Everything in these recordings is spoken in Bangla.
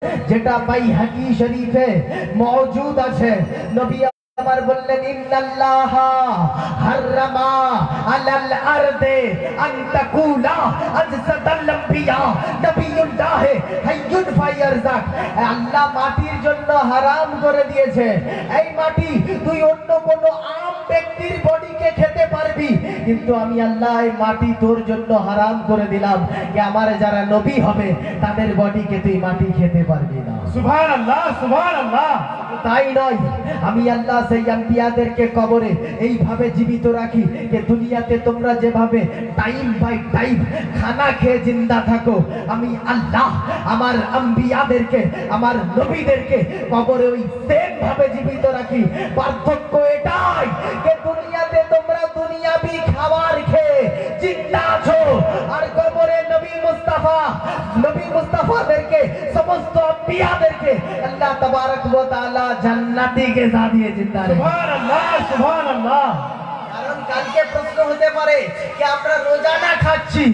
যেটা বাইহাকি শরীফে মওজুদ আছে। নবী আমার বললেন ইন্নাল্লাহা হারামা আলাল আরদে আন তাকুলা আজসাদাল আম্বিয়া নবিয়ুল্লাহ হাইয়ুন ফায়ারজাক। আল্লাহ মাটির জন্য হারাম করে দিয়েছে এই মাটি তুই অন্য কোন আম ব্যক্তির বডিকে খেতে পারবি, কিন্তু আমি আল্লাহ এই মাটি তোর জন্য হারাম করে দিলাম যে আমার যারা নবী হবে তাদের বডিকে তুই মাটি খেতে পারবি না। সুবহানাল্লাহ সুবহানাল্লাহ। তাই নয়, আমি আল্লাহ সেই আম্বিয়াদেরকে কবরে এইভাবে জীবিত রাখি যে দুনিয়াতে তোমরা যেভাবে টাইম বাই টাইম খানা খেয়ে জিন্দা থাকো, আমি আল্লাহ আমার আম্বিয়াদেরকে আমার নবীদেরকে কবরে ওই সেম ভাবে জীবিত রাখি। পার্থক্য এটাই যে দুনিয়াতে তোমরা দুনিয়াবি খাবার খেয়ে জিন্দা আছো, আর কবরে নবী মুস্তাফাদেরকে সমস্ত আম্বিয়াদেরকে আল্লাহ তাবারক ওয়া তাআলা জান্নাতি কে সাথে জিন্দা রাখে। সুবহানাল্লাহ সুবহানাল্লাহ। কারণ কালকে প্রশ্ন হতে পারে যে আমরা রোজানা খাচ্ছি,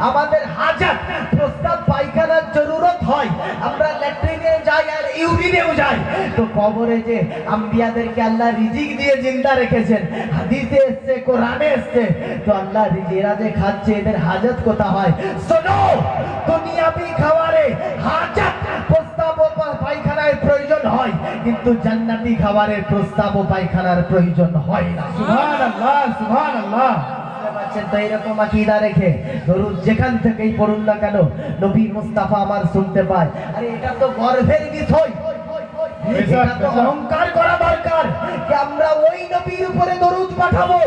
আমাদের হাজাত প্রস্তাব পায়খানার জরুরত হয়, আমরা ল্যাট্রিনে যাই আর ইউরিনেও যাই, তো কবরে যে আম্বিয়াদেরকে আল্লাহ রিজিক দিয়ে জিন্দা রেখেছেন, হাদিসে এসেছে কোরআনে এসেছে, তো আল্লাহ এরা যে খাচ্ছে এদের হাজাত কোথা হয়? শোনো, দুনিয়াবি খাবারে হাজাত প্রস্তাব ও পায়খানার প্রয়োজন হয়, কিন্তু জান্নাতি খাবারের প্রস্তাব ও পায়খানার প্রয়োজন হয় না। সুবহানাল্লাহ সুবহানাল্লাহ। তো এরকম আকীদা রেখে দরুদ যেখান থেকেই পড়ুন না কেন নবী মুস্তাফা আমার শুনতে পায়। আরে এটা তো গর্বের বিষয়, এটা তো অহংকার করা দরকার যে আমরা ওই নবীর উপরে দরুদ পাঠাবো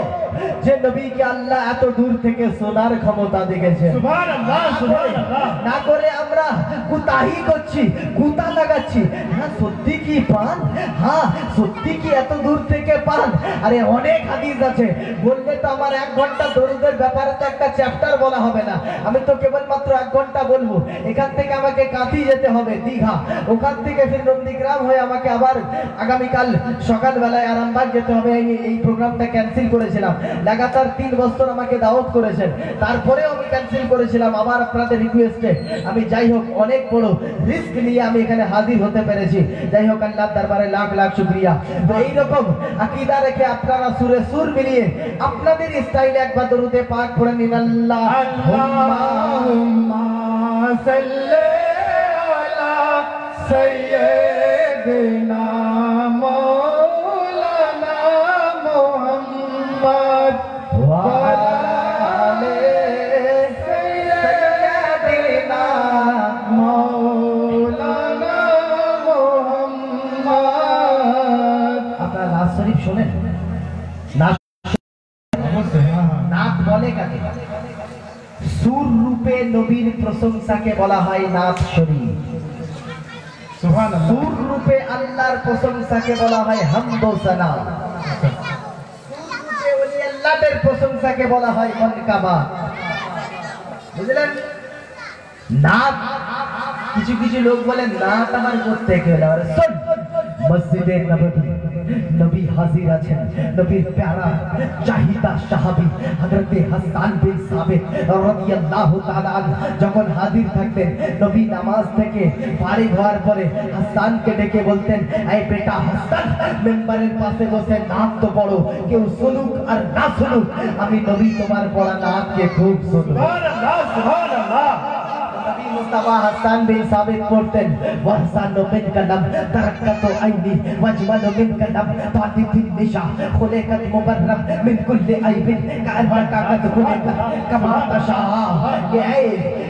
যে নবীকে আল্লাহ এত দূর থেকে শোনার ক্ষমতা দেখেছে। সুবহানাল্লাহ সুবহানাল্লাহ। না করে আমরা কুতাহি করছি, কুতা লাগাচ্ছি। হ্যাঁ সত্যি কি পান? হ্যাঁ সত্যি কি এত দূর থেকে পান? আরে অনেক হাদিস আছে, বললে তো আমার 1 ঘন্টা দরুদের ব্যাপারে তো একটা চ্যাপ্টার বলা হবে না, আমি তো কেবলমাত্র 1 ঘন্টা বলবো। এখান থেকে আমাকে কাঁথি যেতে হবে দীঘা, ওখান থেকে ফির নন্দীগ্রাম হয়ে আমাকে আবার আগামীকাল সকালবেলায় আরামবাগ যেতে হবে। এই প্রোগ্রামটা ক্যান্সেল করেছিলাম, লাগাতার 3 বছর আমাকে দাওয়াত করেছেন, তারপরেও আমি ক্যান্সেল করেছিলাম আবার আপনাদের রিকোয়েস্টে। আমি যাই হোক অনেক বড় রিস্ক নিয়ে আমি এখানে হাজির হতে পেরেছি। যাই হোক আল্লাহর দরবারে লাখ লাখ শুকরিয়া। তো এইরকম আকীদা রেখে আপনারা সুরে সুর মিলিয়ে আপনাদের স্টাইলে একবার দরুদে পাক পড়ে নিন। আল্লাহুম্মা সাল্লি আলা সাইয়্যিদিনা মাওলানা মুহাম্মদ ওয়া আলা আলি সাইয়্যিদিনা মাওলানা মুহাম্মদ। আপনারা নাচ শরীফ শোনেন? নাচ নাচ বলে কাকে? সুর রূপে নবীর প্রশংসাকে বলা হয় নাচ শরীফ। সুবহানাল্লাহ। সুর রূপে আল্লাহর প্রশংসাকে বলা হয় হামদ ও সানা। সুর রূপে ওলি আল্লাহর প্রশংসাকে বলা হয় মনকাবা। বুঝলেন? নাচ কিছু কিছু লোক বলেন নাচ আমার করতে গেলে মসজিদে নববী নবী হাজির আছেন, নবীর প্যারা জাহিদা সাহাবী হযরতে হাসান বিন সাবিত রাদিয়াল্লাহু তাআলা যখন হাজির থাকতেন, নবী নামাজ থেকে ফারিগ হওয়ার পরে হাসানকে ডেকে বলতেন, এই বেটা হাসান, মেম্বারের পাশে বসে নাচ তো পড়ো, কেউ শুনুক আর না শুনুক, আমি নবী তোমার পড়া নাচকে খুব শুনবো। সুবহানাল্লাহ সুবহানাল্লাহ। নবী মুস্তাফা হাসান বিন সাবিত পড়তেন, ওয়াহসানু মিনকা নাম তারাক্কাতু আইনি ওয়াজমালু মিনকা নাম তাতিফিন নিশা খুলিকাত মুবাররাম মিন কুল্লি আইবিন কাআন্নাকা কাদ খুলিকাত কামা তাশা।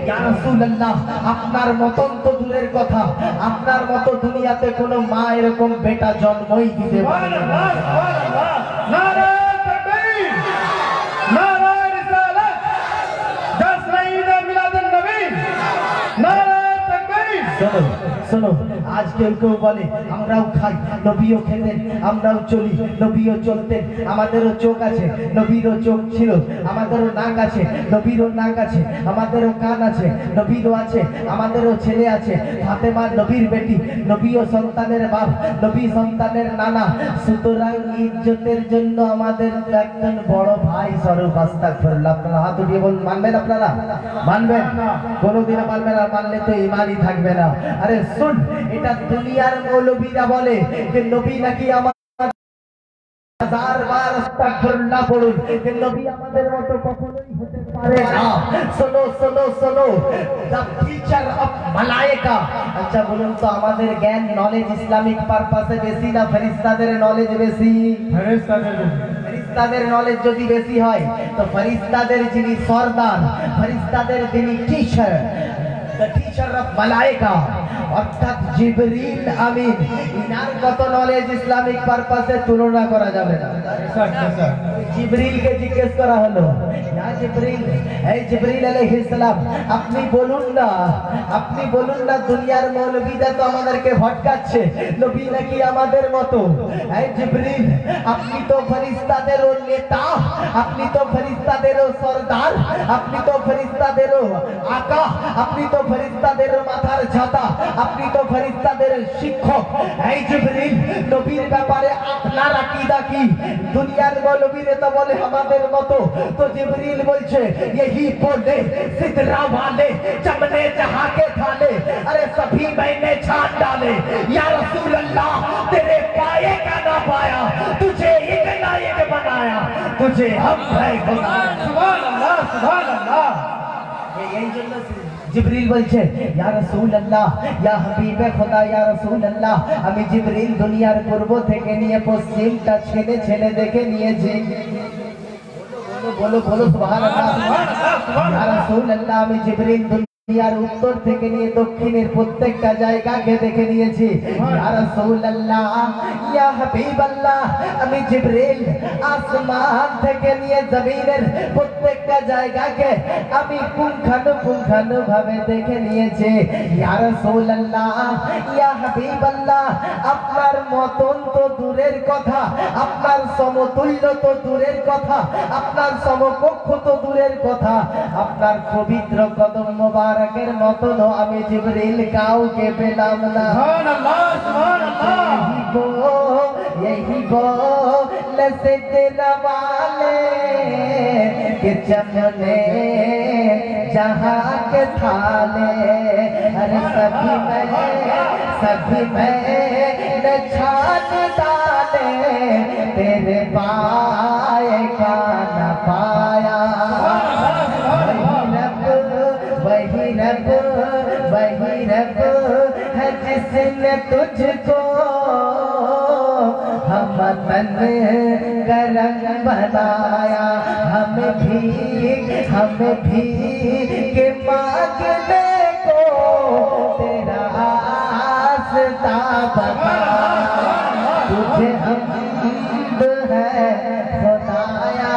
ইয়া রাসূলুল্লাহ, আপনার মতন তো দূরের কথা, আপনার মতো দুনিয়াতে কোনো মা এরকম বেটা জন্মই দিতে পারে না। সুবহানাল্লাহ সুবহানাল্লাহ। নারে তাকবীর, নারে রিসালাত, জশ্ন ঈদ মিলাদুন নবী, নারে তাকবীর। শোনো শোনো, আজ কেউ কেউ বলে আমরাও খাই, নবীও খেতেন, আমরাও চলি, নবীও চলতেন, আমাদেরও চোখ আছে, নবীরও চোখ ছিল, আমাদেরও নাক আছে, নবীরও নাক আছে, আমাদেরও কান আছে, নবীরও আছে, আমাদেরও ছেলে আছে, ফাতেমা নবীর বেটি, নবীও সন্তানের বাপ, নবী সন্তানের নানা, সুতরাং ইজ্জতের জন্য আমাদের একজন বড় ভাই স্বরূপ আস্তাগফিরুল্লাহ। আপনারা হাত উঠিয়ে বলুন, মানবেন? আপনারা মানবেন? কোনোদিন মানবেন না, মানলে তো ইমানই থাকবে না। আরে শুন, এটা দুনিয়ার মৌলবীরা বলে যে নবী নাকি আমার হাজার বার আস্তাগফিরুল্লাহ পড়ুন, যে নবী আমাদের মতো কখনোই হতে পারে না। শোনো শোনো শোনো, দ্য টিচার অফ মালায়েকা। আচ্ছা বলুন তো, আমাদের জ্ঞান নলেজ ইসলামিক পারপাসে বেশি না ফেরেশতাদের নলেজ বেশি? ফেরেশতাদের নলেজ যদি বেশি হয় তো ফেরেশতাদের যিনি সরদার, ফেরেশতাদের যিনি টিচার, দ্য টিচার অফ মালায়েকা অর্থাৎ জিবরিল আমিন, ইনার কত নলেজ ইসলামিক পারপাসে তুলনা করা যাবে না। জিবরিলকে জিজ্ঞেস করা হলো, ইয়া জিবরিল, এই জিবরিল আলাইহিস সালাম, আপনি বলুন না দুনিয়ার মৌলবীরা তো আমাদেরকে ভটকাচ্ছে, নবী নাকি আমাদের মতো। এই জিবরিল, আপনি তো ফেরেশতাদেরও নেতা, আপনি তো ফেরেশতাদেরও সরদার, আপনি তো ফেরেশতাদেরও আকা, আপনি তো ফেরেশতাদেরও মাথার ছাতা, আপনি তো ফেরেশতাদের শিক্ষক। এই জিবরিল, নবীর ব্যাপারে আপনার আকীদা কি? দুনিয়ার মৌলবীরা তো বলে আমাদের মতো, তো জিবরিল বলছে यही बोले सिदरा वाले चमने जहां के थाले, अरे सभी मैंने छान डाले, या रसूल अल्लाह तेरे पाए का ना पाया, तुझे एक ना एक बनाया, तुझे हम है खुदाया। सुभान अल्लाह, सुभान अल्लाह। यही জন্য জিবরিল বলছে, ইয়া রাসূলুল্লাহ, ইয়া হাবিবে খোদা, ইয়া রাসূলুল্লাহ, আমি জিবরিল দুনিয়ার পূর্ব থেকে নিয়ে পশ্চিমটা ছেলে ছেলে দেখে নিয়েছি। বলো বলো সুবহানাল্লাহ। ইয়া রাসূলুল্লাহ, আমি জিবরিল দুনিয়ার উত্তর থেকে নিয়ে দক্ষিণের প্রত্যেকটা জায়গাকে দেখে নিয়েছি। ইয়া রাসূলুল্লাহ, ইয়া হাবিবাল্লাহ, আমি জিবরিল আসমান থেকে নিয়ে জমিনের প্রত্যেকটা জায়গাকে আমি পুঙ্খানু ভাবে দেখে নিয়েছি। ইয়া রাসূলুল্লাহ, ইয়া হাবিবাল্লাহ, আপনার মতন তো দূরের কথা, আপনার সমতুল্য তো দূরের কথা, আপনার সমকক্ষ তো দূরের কথা, আপনার পবিত্র কদম মোবারকের মতন আমি জিবরিল কাউকে পেলাম না। सुभान अल्लाह, सुभान अल्लाह। यही बोल सिदरा वाले कि चमने जहां के थाले, अरे सभी मैंने छान डाले, तेरे पाए का न पाया। वही रब है जिसने तुझको हम तन करम बनाया, हमें भी के मांगने को तेरा रास्ता बता, तुझे हमद है खुदाया,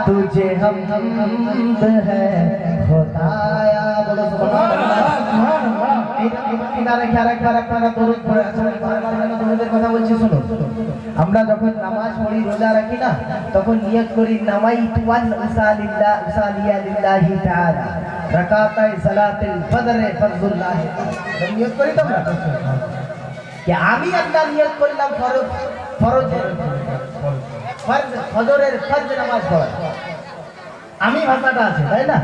तुझे हमद है खुदाया। बोलो सुभान अल्लाह। কথা বলছি শোনো, আমরা যখন নামাজ পড়ি রোজা রাখি না, তখন নিয়ত করি নামাইতু আন উসালিয়া লিল্লাহি তাআলা রাকাতায়ে সালাতুল ফজর ফরজুল্লাহ। নিয়ত করি তো আমরা যে আমি আল্লাহ নিয়ত করলাম ফরজের ফজর নামাজ পড়া, আমি ভাষাটা আছে তাই না?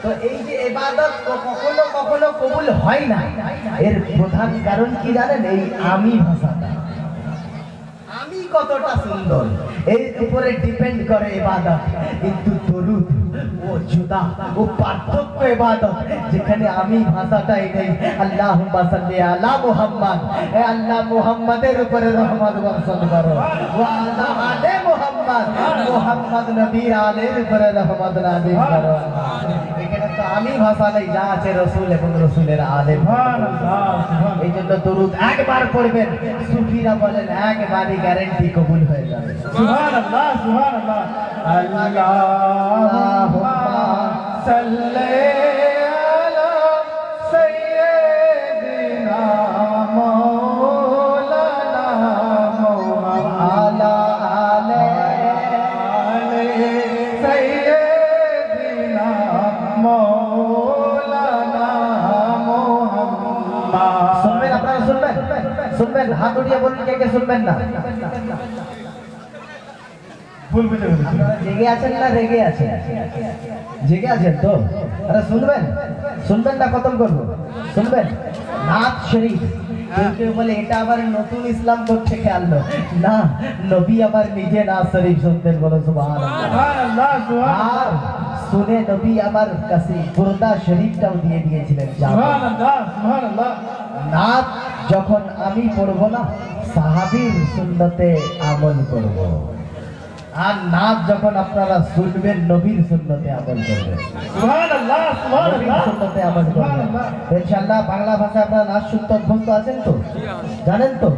তো এই যে ইবাদত কখনো কখনো কবুল হয় না, এর প্রধান কারণ কি জানেন? এই আমি ভাষাটা। আমি কতটা সুন্দর এর উপরে ডিপেন্ড করে ইবাদত। কিন্তু দরুদ ও জুদা, ও পার্থক্য ইবাদত যেখানে আমি ভাষাটাই নেই। আল্লাহুম্মা সাল্লি আলা মুহাম্মদ, হে আল্লাহ মুহাম্মাদের উপরে রহমত বর্ষণ করো, ওয়া আলা আলে মুহাম্মদ, মুহাম্মদ নবীর আলের উপরে রহমত নাযিল করো। এখানে তো আমি ভাষা নেই, যা আছে রাসূল এবং রাসূলের আলে। सुभान अल्लाह, सुभान। এই জন্য দরুদ একবার পড়বেন, সুফিরা বলেন একবারই গ্যারান্টি কবুল হয়ে যাবে। सुभान अल्लाह, सुभान अल्लाह। अल्लाहुम्मा सल्ले अला सय्यिदिना मौलाना मुहम्मद, आले सय्यिदिना मौलाना मुहम्मद। শুনবেন আপনারা, শুনবেন, হাত উঠিয়ে বলুন কে কে শুনবেন না। ভুল বুঝে গেছি। জেগে আছেন না রেগে আছেন? জেগে আছেন তো? আরে শুনবেন না খতম করবো, শুনবেন। নাথ শরীফ। কেউ কেউ বলে এটা আবার নতুন ইসলাম থেকে আনলো। না, নবী আবার নিজে নাথ শরীফ শুনতেন, বলো সুবহানাল্লাহ। সুবহানাল্লাহ, আর সুবহানাল্লাহ, শুনে নবী আমার কাছে বুরদা শরীফটাও দিয়ে দিয়েছিলেন। সুবহানাল্লাহ, সুবহানাল্লাহ। নাথ যখন আমি পড়বো না, সাহাবীর সুন্নতে আমল করব। আর নাথ যখন আপনারা শুনবেন, নবীর সুন্নতে আমল করবেন। সুবহানাল্লাহ, নবীর সুবহানাল্লাহ, সুন্নতে আমল করবেন। সুবহানাল্লাহ। ইনশাআল্লাহ বাংলা ভাষা আপনারা নাচ শুনতে অভ্যস্ত আছেন তো? জানেন তো?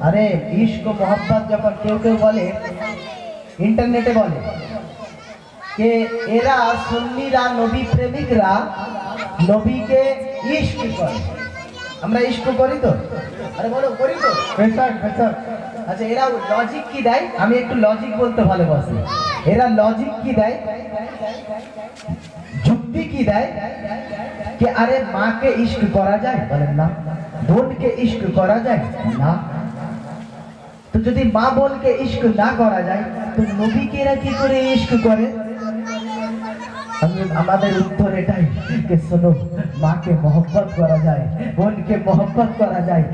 আরে ইশক ও মোহাব্বত যখন কেউ কেউ বলে, ইন্টারনেটে বলে যে এরা সুন্নিরা, নবী প্রেমিকরা নবীকে ইশক করে। আমরা ইশক করি তো? আরে বলো, করি তো? বেশক, বেশক। আচ্ছা, এরা লজিক কি দেয়? আমি একটু লজিক বলতে ভালোবাসি। এরা লজিক কি দেয়, যুক্তি কি দেয় कि अरे माँ के इश्क करा जाए, बोले ना। बोन के इश्क करा जाए ना। तो यदि माँ बोन के इश्क ना करा जाए तो नबी केरा की करे इश्क करे? আমাদের উত্তর এটাই যে শোনো, মাকে মহব্বত করা যায়, বোনকে মহব্বত করা যায়,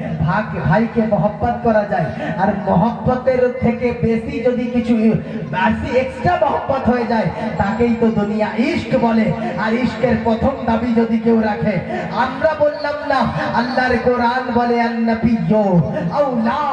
ভাইকে মহব্বত করা যায়। আর মহব্বতের থেকে বেশি যদি কিছু বেশি এক্সট্রা মহব্বত হয়ে যায়, তাকেই তো দুনিয়া ইশক বলে। আর ইশকের প্রথম দাবি যদি কেউ রাখে, আমরা বললাম না, আল্লাহর কোরআন বলে আন-নাবিয়্যু আওলা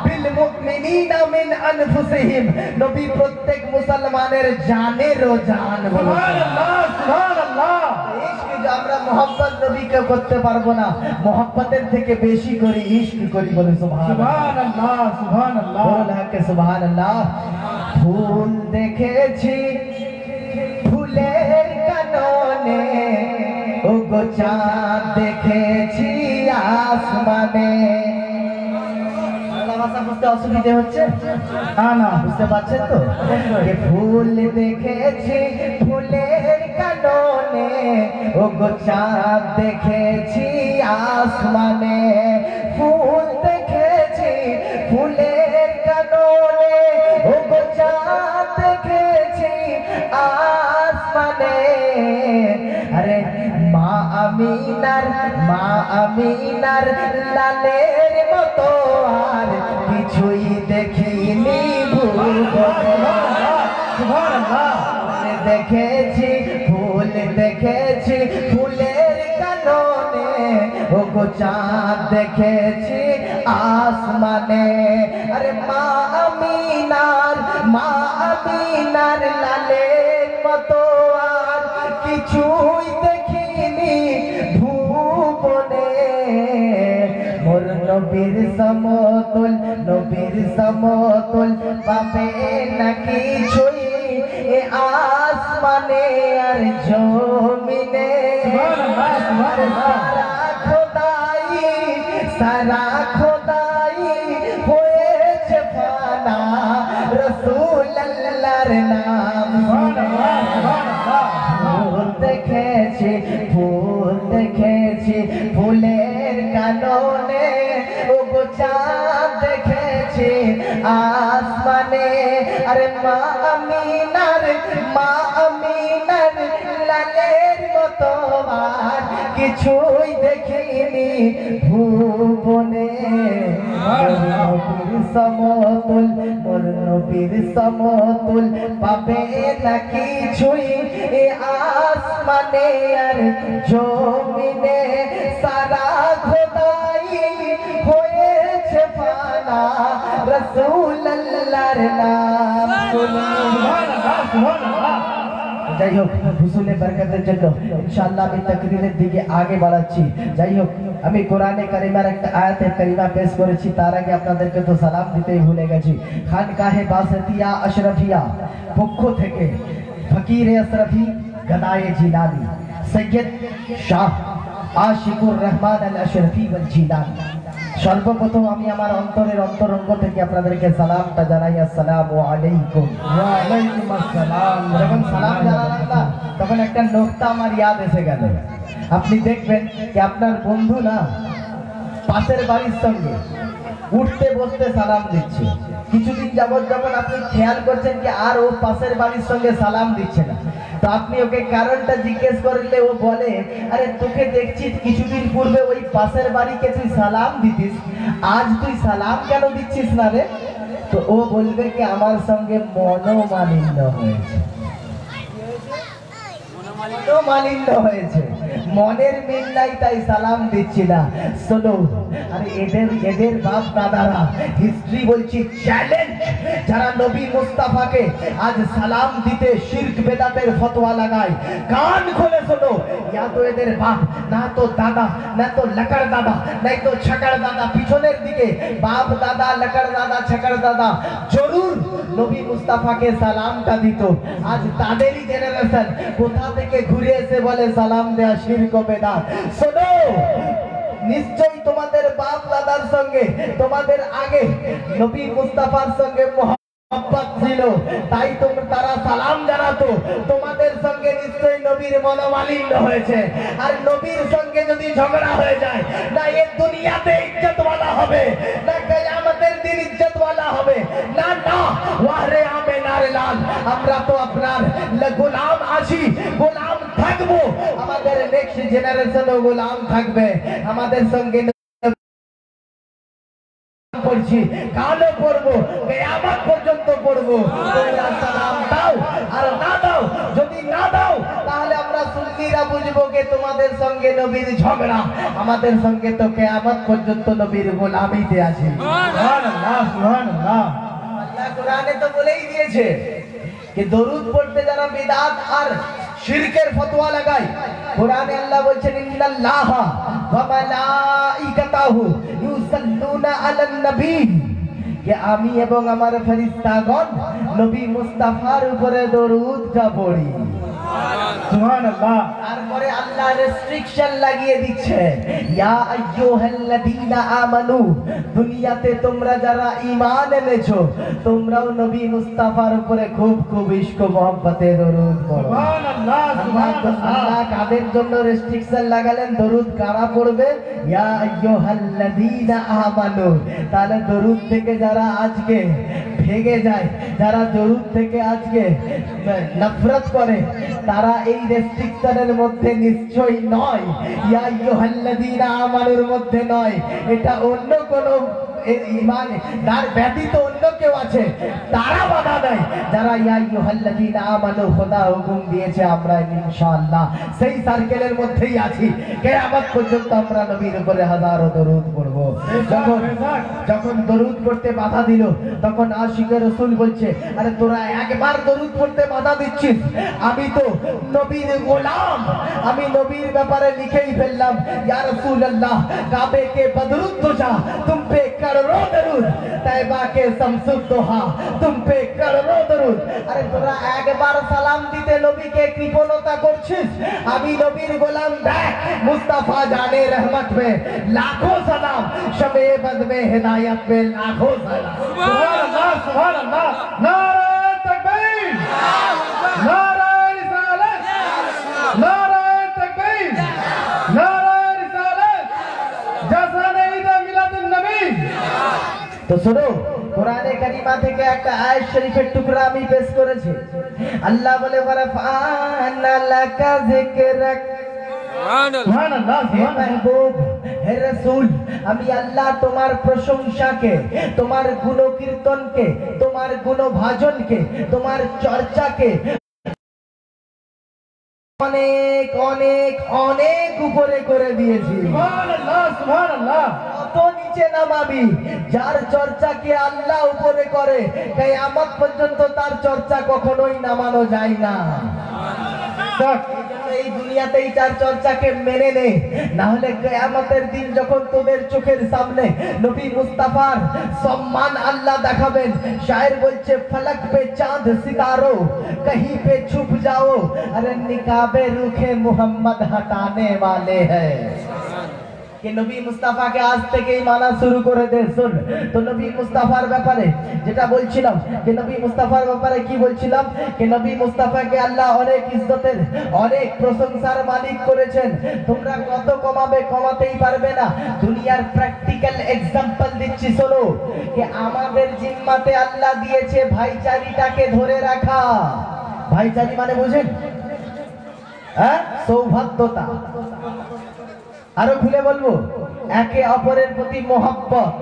বিল মুমিনিনা মিন আনফুসিহিম। নবী প্রত্যেক মুসলমানের জানেরও জান। সুবহানাল্লাহ, সুবহানাল্লাহ। ইশক যে আমরা মহব্বত নবীকে করতে পারবো না, মহব্বতের থেকে বেশি করে ইশক করি, বলে সুবহানাল্লাহ। সুবহানাল্লাহ, সুবহানাল্লাহ। বলো কে সুবহানাল্লাহ। ফুল দেখেছি ফুলের কাননে, ও গো চাঁদ দেখেছি আসমানে। বাংলা ভাষা বুঝতে অসুবিধা হচ্ছে? না, না। বুঝতে পারছেন তো? যে ফুল দেখেছি ফুলের কাননে, ও গো চাঁদ দেখেছি আসমানে। ফুল দেখেছি ফুলের কাননে, ও গো চাঁদ দেখেছি আসমানে। আরে মা আমিনার লালের মতো আর কিছুই দেখিনি ভুবনে। সুবহানাল্লাহ। দেখেছি ফুল দেখেছি ফুলের কাননে, ও গো চাঁদ দেখেছি আসমানে। আরে মা আমিনার লালের মতো আর কিছুই দেখিনি ভুবনে। মোর নবীর সমতুল পাবে না কিছুই এ আসমানে আর জমিনে। সারা খোদাই হয়েছে ফানা, রসুল আল্লাহর নাম। ফুল দেখেছি ফুলের কাননে, ও গো চাঁদ দেখেছি আসমানে। আরে মা আমিনার লালের মতো আর কিছুই দেখিনি ভুবনে। মোর নবীর সমতুল পাবে না কিছুই এ আসমানে আর জমিনে। সারা খোদাই হয়েছে ফানা, রসুল আল্লাহর নাম। সুবহানাল্লাহ, সুবহানাল্লাহ। যাই হোক, হুসুলে বরকতের জন্য ইনশাআল্লাহ আমি তাকরীরের দিকে আগে বাড়াচ্ছি। যাই হোক, আমি কোরআনে কারিমার একটা আয়াতে কারিমা পেশ করেছি, তার আগে আপনাদেরকে তো সালাম দিতেই ভুলে গেছি। খানকাহে বাসতিয়া আশরাফিয়া পক্ষ থেকে ফকিরে আশরাফি গদায়ে জিলানী সৈয়দ শাহ আশিকুর রহমান আল আশরাফি ওয়াল জিলানী। সর্বপ্রথম আমি আমার অন্তরের অন্তরঙ্গ থেকে আপনাদেরকে সালামটা জানাই, আসসালামু আলাইকুম। ওয়া আলাইকুম আসসালাম। যখন সালাম জানালাম না, তখন একটা নোকতা আমার ইয়াদ এসে গেল। আপনি দেখবেন যে আপনার বন্ধু না পাশের বাড়ির সঙ্গে উঠতে বসতে সালাম দিচ্ছে। কিছুদিন যাবত যখন আপনি খেয়াল করছেন যে আর ও পাশের বাড়ির সঙ্গে সালাম দিচ্ছে না, তো আপনি ওকে কারণটা জিজ্ঞেস করলে ও বলে, আরে তোকে দেখছি কিছুদিন পূর্বে ওই পাশের বাড়িকে তুই সালাম দিতিস, আজ তুই সালাম কেন দিচ্ছিস না রে? তো ও বলবে কি আমার সঙ্গে মনোমালিন্য হয়েছে, মনোমালিন্য হয়েছে, মনের মিল নাই তাই সালাম দিচ্ছি না। শোনো, আরে এদের বাপ দাদারা হিস্ট্রি বলছি চ্যালেঞ্জ, যারা নবী মুস্তাফাকে আজ সালাম দিতে শিরক বেদাতের ফতোয়া লাগায়, কান খুলে শোনো, ইয়া তো এদের বাপ, না তো দাদা, না তো লাকড় দাদা, নাই তো ছাকড় দাদা, পিছনের দিকে বাপ দাদা, লাকড় দাদা, ছাকড় দাদা জরুর নবী মুস্তাফাকে সালামটা দিত। আজ তাদেরই জেনারেশন কোথা থেকে ঘুরে এসে বলে সালাম দেয়া শিরক বেদাত। শোনো, নিশ্চয়ই তোমাদের বাপ দাদার সঙ্গে, তোমাদের আগে নবী মুস্তাফার সঙ্গে মোহাম্মত ছিল, তাই তারা সালাম জানাতো। তোমাদের সঙ্গে নিশ্চয়ই নবীর মনোমালিন্য হয়েছে। আর নবীর সঙ্গে যদি ঝগড়া হয়ে যায়, না এ দুনিয়াতে ইজ্জতওয়ালা হবে, না কিয়ামতের দিন ইজ্জতওয়ালা হবে, না না ওয়াহরে আমেনার লাল, আমরা তো আপনার গোলাম আছি, গোলাম থাকবো, আমাদের নেক্সট জেনারেশনও গোলাম থাকবে। আমাদের সঙ্গে পড়ছি, কালো পড়বো, কিয়ামত পর্যন্ত পড়বো। তোমরা সালাম দাও আর না দাও, যদি না দাও তাহলে আমরা সুন্নিরা বুঝবো যে তোমাদের সঙ্গে নবীর ঝগড়া, আমাদের সঙ্গে তো কিয়ামত পর্যন্ত নবীর গোলামিতে আছে। সুবহানাল্লাহ, সুবহানাল্লাহ। আল্লাহ কোরআনে তো বলেই দিয়েছে कि দরুদ পড়তে যারা বিদআত আর শিরকের ফতোয়া লাগায়, কোরআনে আল্লাহ বলছেন ইন্নাল্লাহা ওয়া মালাইকাতাহু ইউসাল্লুনা আলান নবী, যে আমি এবং আমার ফেরেশতাগণ নবী মুস্তাফার উপরে দরুদটা পড়ি। সুবহানাল্লাহ। তারপরে আল্লাহ রেস্ট্রিকশন লাগিয়ে দিচ্ছে, ইয়া আইয়ুহাল্লাযীনা আমানু, দুনিয়াতে তোমরা যারা ঈমান এনেছো তোমরাও নবী মুস্তাফার উপরে খুব খুব ইশক মোহাব্বতে দরুদ পড়ো। সুবহানাল্লাহ, সুবহানাল্লাহ। আল্লাহ কাদের জন্য রেস্ট্রিকশন লাগালেন? দরুদ কারা পড়বে? ইয়া আইয়ুহাল্লাযীনা আমানু। তাহলে দরুদ থেকে যারা আজকে ভেগে যায়, যারা দরুদ থেকে আজকে নফরত করে, তারা এই রেস্ট্রিকশনের মধ্যে নিশ্চয়ই নয়, ইয়া আইয়ুহাল্লাযীনা আমানুর মধ্যে নয়, এটা অন্য কোনো ঈমান, তার ব্যতীত অন্য কেউ আছে, তারা বাধা দেয়। যারা ইয়া আইয়ুহাল্লাযীনা আমানু খোদা হুকুম দিয়েছে, আমরা ইনশাআল্লাহ সেই সার্কেলের মধ্যেই আছি। কিয়ামত পর্যন্ত আমরা নবীর উপরে হাজারো দরুদ পড়ব। যখন দরুদ পড়তে বাধা দিল, তখন আশিকে রাসূল বলছে, আরে তোরা একবার দরুদ পড়তে বাধা দিচ্ছিস, আমি তো নবীর গোলাম, আমি নবীর ব্যাপারে লিখেই ফেললাম, ইয়া রাসূলুল্লাহ কাবে কে বদরুদ তুজা তুম পে করো দরুদ, তাইবা কে শামসুদ দোহা তুম পে করো দরুদ। আরে তোরা একবার সালাম দিতে নবীকে কৃপণতা করছিস, আমি নবীর গোলাম, দেখ মুস্তাফা জানে রহমত में लाखों सलाम, शबे बद में हिदायत में लाखों सलाम। সুবহানাল্লাহ, সুবহানাল্লাহ। নারে তাকবীর, নারে রিসালাত, নারে তাকবীর, নারে রিসালাত, জাসানে ঈদ মিলাদুন নবী। তো শোনো, কোরআনে কারিমা থেকে একটা আয়াত শরীফের টুকরা আমি পেশ করেছি। আল্লাহ বলে, ওয়ারাফা'না লাকা যিকরাক, সুবহানাল্লাহ, হে সুবহানাল্লাহ। মাহবুব, হে রাসূল, আমি আল্লাহ তোমার প্রশংসাকে, তোমার গুণকীর্তনকে, তোমার গুণভাজনকে, তোমার চর্চাকে অনেক অনেক অনেক উপরে করে দিয়েছি। সুবহানাল্লাহ, সুবহানাল্লাহ। কত নিচে নামাবি, যার চর্চাকে আল্লাহ উপরে করে, কিয়ামত পর্যন্ত তার চর্চা কখনোই নামানো যায় না। এই দুনিয়াতেই তার চর্চাকে মেনে নে, না হলে কিয়ামতের দিন যখন তোদের চোখের সামনে নবী মুস্তাফার সম্মান আল্লাহ দেখাবেন, শায়ের বলছে, ফলক পে চাঁদ সিতারো কहीं पे छुप जाओ, अरे निकाबे रुखे मोहम्मद हटाने वाले हैं। कि নবী মুস্তাফাকে আজ থেকেই মানা শুরু করে দে। শুন তো, নবী মুস্তাফার ব্যাপারে যেটা বলছিলাম, যে নবী মুস্তাফার ব্যাপারে কি বলছিলাম, যে নবী মুস্তাফাকে আল্লাহ অনেক ইজ্জতের, অনেক প্রশংসার মালিক করেছেন। তোমরা কত কমাবে, কমাতেই পারবে না। দুনিয়ার প্র্যাকটিক্যাল এক্সাম্পল দিচ্ছি, শোনো, যে আমাদের জিম্মাতে আল্লাহ দিয়েছে ভাইচারিটাকে ধরে রাখা। ভাইচারি মানে বুঝেন? হ্যাঁ, সৌহার্দ্যতা। আরো খুলে বলবো, একে অপরের প্রতি মোহাব্বত।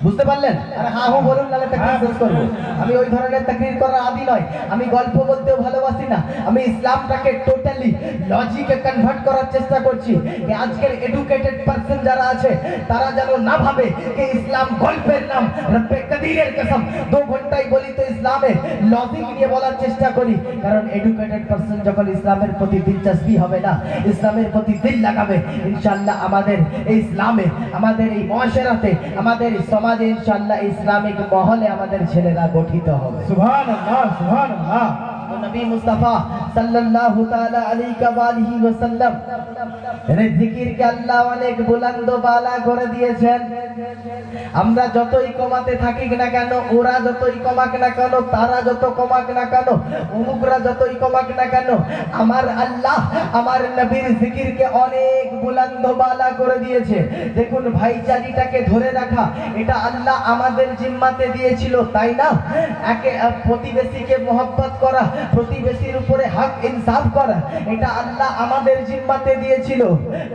বুঝতে পারলেন? আরে হ্যাঁ হু বলুন, নাহলে তাকরীর শেষ করবো। আমি ওই ধরনের তাকরীর করার আদি নয়, আমি গল্প বলতেও ভালোবাসি না। আমি ইসলামটাকে টোটালি লজিকে কনভার্ট করার চেষ্টা করছি। যে আজকের এডুকেটেড পারসন যারা আছে তারা যেন না ভাবে যে ইসলাম গল্পের নাম। রব্বে কদিরের কসম, 2 ঘন্টায় বলি তো ইসলামে লজিক নিয়ে বলার চেষ্টা করি। কারণ এডুকেটেড পারসন যখন ইসলামের প্রতি দিলচস্পি হবে না, ইসলামের প্রতি দিল লাগাবে, ইনশাআল্লাহ আমাদের এই ইসলামে, আমাদের এই মুআশারাতে, আমাদের এই সমাজে ইনশাআল্লাহ ইসলামিক মহলে আমাদের ছেলেরা গঠিত হবে। সুবহানাল্লাহ, সুবহানাল্লাহ। তো নবী মুস্তাফা সাল্লাল্লাহু তাআলা আলাইহি ওয়াসাল্লাম এর জিকিরকে আল্লাহ অনেক বুলন্দ বালা করে দিয়েছেন। আমরা যতই কমাতে থাকি না কেন, ওরা যতই কমাক না কেন, তারা যত কমাক না কেন, অমুকরা যতই কমাক না কেন, আমার আল্লাহ আমার নবীর জিকিরকে অনেক বুলন্দ বালা করে দিয়েছে। দেখুন, ভাইচারিটাকে ধরে রাখা এটা আল্লাহ আমাদের জিম্মাতে দিয়েছিল, তাই না? একে প্রতিবেশীকে মোহাব্বত করা, প্রতিবেশীর উপরে হক ইনসাফ করা, এটা আল্লাহ আমাদের জিম্মাতে দিয়েছিল।